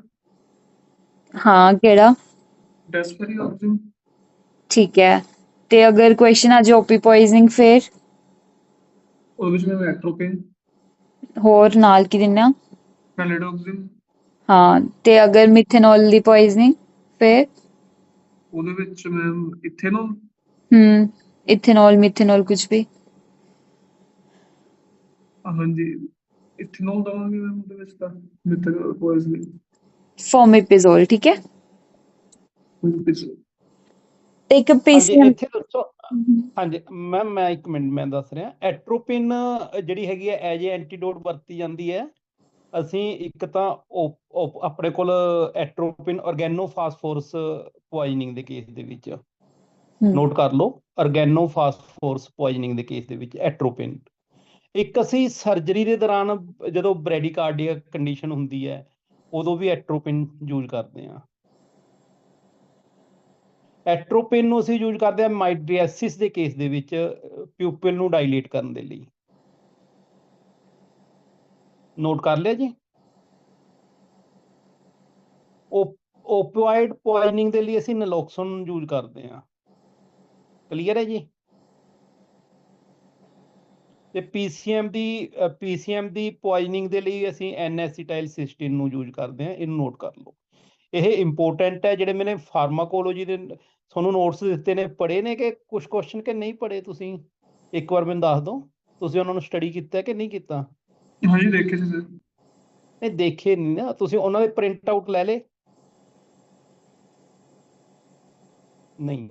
ਹਾਂ, ਕਿਹੜਾ? ਡੈਸਪਰੀਆਕਸਿਨ। ਠੀਕ ਹੈ। ਤੇ ਅਗਰ ਕੁਐਸਚਨ ਆ ਜਾਏ ਓਪੀ ਪੋਇਜ਼ਨਿੰਗ ਫਿਰ? ਉਹਦੇ ਵਿੱਚ ਮੈਂ ਐਟ੍ਰੋਪਿਨ। ਹੋਰ ਨਾਲ ਕੀ ਦਿੰਦੇ ਆ? ਪੈਲਿਡੋਕਸਿਨ। ਹਾਂ, ਤੇ ਅਗਰ ਮਿਥੇਨੋਲ ਦੀ ਪੋਇਜ਼ਨਿੰਗ ਫਿਰ? ਉਹਦੇ ਵਿੱਚ ਮੈਮ ਇਥੇਨੋਲ। ਇਥੇਨੋਲ ਮਿਥੇਨੋਲ ਕੁਝ ਵੀ। ਹਾਂਜੀ, ਇਥੇਨੋਲ ਦਵਾਂਗੇ ਮੈਮ ਉਹਦੇ ਵਿੱਚ ਤਾਂ ਮਿਥੇਨੋਲ ਪੋਇਜ਼ਨਿੰਗ। ਫੋਮੇਪਿਜ਼ੋਲ, ਠੀਕ ਹੈ। ਤੇ ਇੱਕ ਪੀਸੀਐਮ ਇੱਥੇ ਦੱਸੋ। ਹਾਂਜੀ ਮੈਮ, ਮੈਂ ਇੱਕ ਮਿੰਟ ਮੈਂ ਦੱਸ ਰਿਹਾ। ਐਟ੍ਰੋਪਿਨ ਜਿਹੜੀ ਹੈਗੀ ਹੈ ਐਜ ਏ ਐਂਟੀਡੋਟ ਵਰਤੀ ਜਾਂਦੀ ਹੈ। ਅਸੀਂ ਇੱਕ ਤਾਂ ਆਪਣੇ ਕੋਲ ਐਟ੍ਰੋਪਿਨ ਔਰਗੈਨੋਫਾਸਫੋਰਸ ਪੋਇਜ਼ਨਿੰਗ ਦੇ ਕੇਸ ਦੇ ਵਿੱਚ ਨੋਟ ਕਰ ਲਓ, ਔਰਗੈਨੋਫਾਸਫੋਰਸ ਪੋਇਜ਼ਨਿੰਗ ਦੇ ਕੇਸ ਦੇ ਵਿੱਚ ਐਟ੍ਰੋਪਿਨ। ਇੱਕ ਅਸੀਂ ਸਰਜਰੀ ਦੇ ਦੌਰਾਨ ਜਦੋਂ ਬ੍ਰੈਡੀਕਾਰਡੀਆ ਕੰਡੀਸ਼ਨ ਹੁੰਦੀ ਹੈ ਉਦੋਂ ਵੀ ਐਟ੍ਰੋਪਿਨ ਯੂਜ਼ ਕਰਦੇ ਹਾਂ। ਐਟ੍ਰੋਪਿਨ ਨੂੰ ਅਸੀਂ ਯੂਜ਼ ਕਰਦੇ ਹਾਂ ਮਾਈਡਰੀਆਸਿਸ ਦੇ ਕੇਸ ਦੇ ਵਿੱਚ ਪਿਊਪਿਲ ਨੂੰ ਡਾਇਲੇਟ ਕਰਨ ਦੇ ਲਈ। ਨੋਟ ਕਰ ਲਿਆ ਜੀ। ਓਪੀਓਇਡ ਪੋਇਜ਼ਨਿੰਗ ਦੇ ਲਈ ਅਸੀਂ ਨਲੋਕਸੋਨ ਯੂਜ਼ ਕਰਦੇ ਹਾਂ। ਕਲੀਅਰ ਹੈ ਜੀ। ਤੇ ਪੀਸੀਐਮ ਦੀ ਪੋਇਜ਼ਨਿੰਗ ਦੇ ਲਈ ਅਸੀਂ N-ਐਸੀਟਾਈਲਸਿਸਟੀਨ ਨੂੰ ਯੂਜ਼ ਕਰਦੇ ਹਾਂ। ਇਹਨੂੰ ਨੋਟ ਕਰ ਲਓ। ਇਹ ਇੰਪੋਰਟੈਂਟ ਹੈ। ਜਿਹੜੇ ਮੈंने ਫਾਰਮਾਕੋਲੋਜੀ ਦੇ ਤੁਹਾਨੂੰ ਨੋਟਸ ਦਿੱਤੇ ਨੇ, ਪੜ੍ਹੇ ਨੇ ਕਿ ਕੁਝ ਕੁਐਸਚਨ ਕਿ ਨਹੀਂ ਪੜ੍ਹੇ ਤੁਸੀਂ? ਇੱਕ ਵਾਰ ਮੈਨੂੰ ਦੱਸ ਦਿਓ, ਤੁਸੀਂ ਉਹਨਾਂ ਨੂੰ ਸਟੱਡੀ ਕੀਤਾ ਕਿ ਨਹੀਂ ਕੀਤਾ? ਹਾਂਜੀ ਦੇਖੇ ਸੀ ਸਰ। ਨਹੀਂ ਦੇਖੇ ਨਹੀਂ ਨਾ ਤੁਸੀਂ, ਉਹਨਾਂ ਦੇ ਪ੍ਰਿੰਟ ਆਊਟ ਲੈ ਲਏ? ਨਹੀਂ।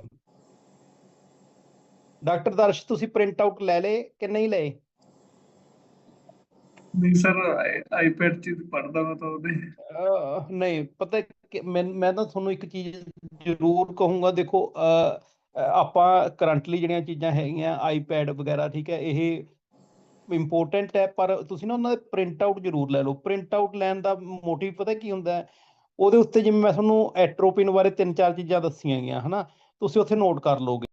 ਡਾਕਟਰ ਦਰਸ਼ ਤੁਸੀਂ ਪ੍ਰਿੰਟ ਆਊਟ ਲੈ ਲਏ ਕਿ ਨਹੀਂ ਲਏ? ਨਹੀਂ ਸਰ, ਆਈਪੈਡ 'ਚ ਪੜ੍ਹਦਾ ਮੈਂ ਤਾਂ ਉਹਦੇ। ਨਹੀਂ ਪਤਾ ਕਿ ਮੈਂ ਤਾਂ ਤੁਹਾਨੂੰ ਇੱਕ ਚੀਜ਼ ਜ਼ਰੂਰ ਕਹੂੰਗਾ। ਦੇਖੋ ਆਪਾਂ ਕਰੰਟਲੀ ਜਿਹੜੀਆਂ ਚੀਜ਼ਾਂ ਹੈਗੀਆਂ ਆਈਪੈਡ ਵਗੈਰਾ, ਠੀਕ ਹੈ, ਇਹ ਇੰਪੋਰਟੈਂਟ ਹੈ, ਪਰ ਤੁਸੀਂ ਨਾ ਉਹਨਾਂ ਦੇ ਪ੍ਰਿੰਟ ਆਊਟ ਜ਼ਰੂਰ ਲੈ ਲਓ। ਪ੍ਰਿੰਟ ਆਊਟ ਲੈਣ ਦਾ ਮੋਟਿਵ ਪਤਾ ਕੀ ਹੁੰਦਾ ਹੈ? ਉਹਦੇ ਉੱਤੇ ਜਿਵੇਂ ਮੈਂ ਤੁਹਾਨੂੰ ਐਟ੍ਰੋਪਿਨ ਬਾਰੇ 3-4 ਚੀਜ਼ਾਂ ਦੱਸੀਆਂ ਗਈਆਂ ਹੈ ਨਾ, ਤੁਸੀਂ ਉੱਥੇ ਨੋਟ ਕਰ ਲਓਗੇ।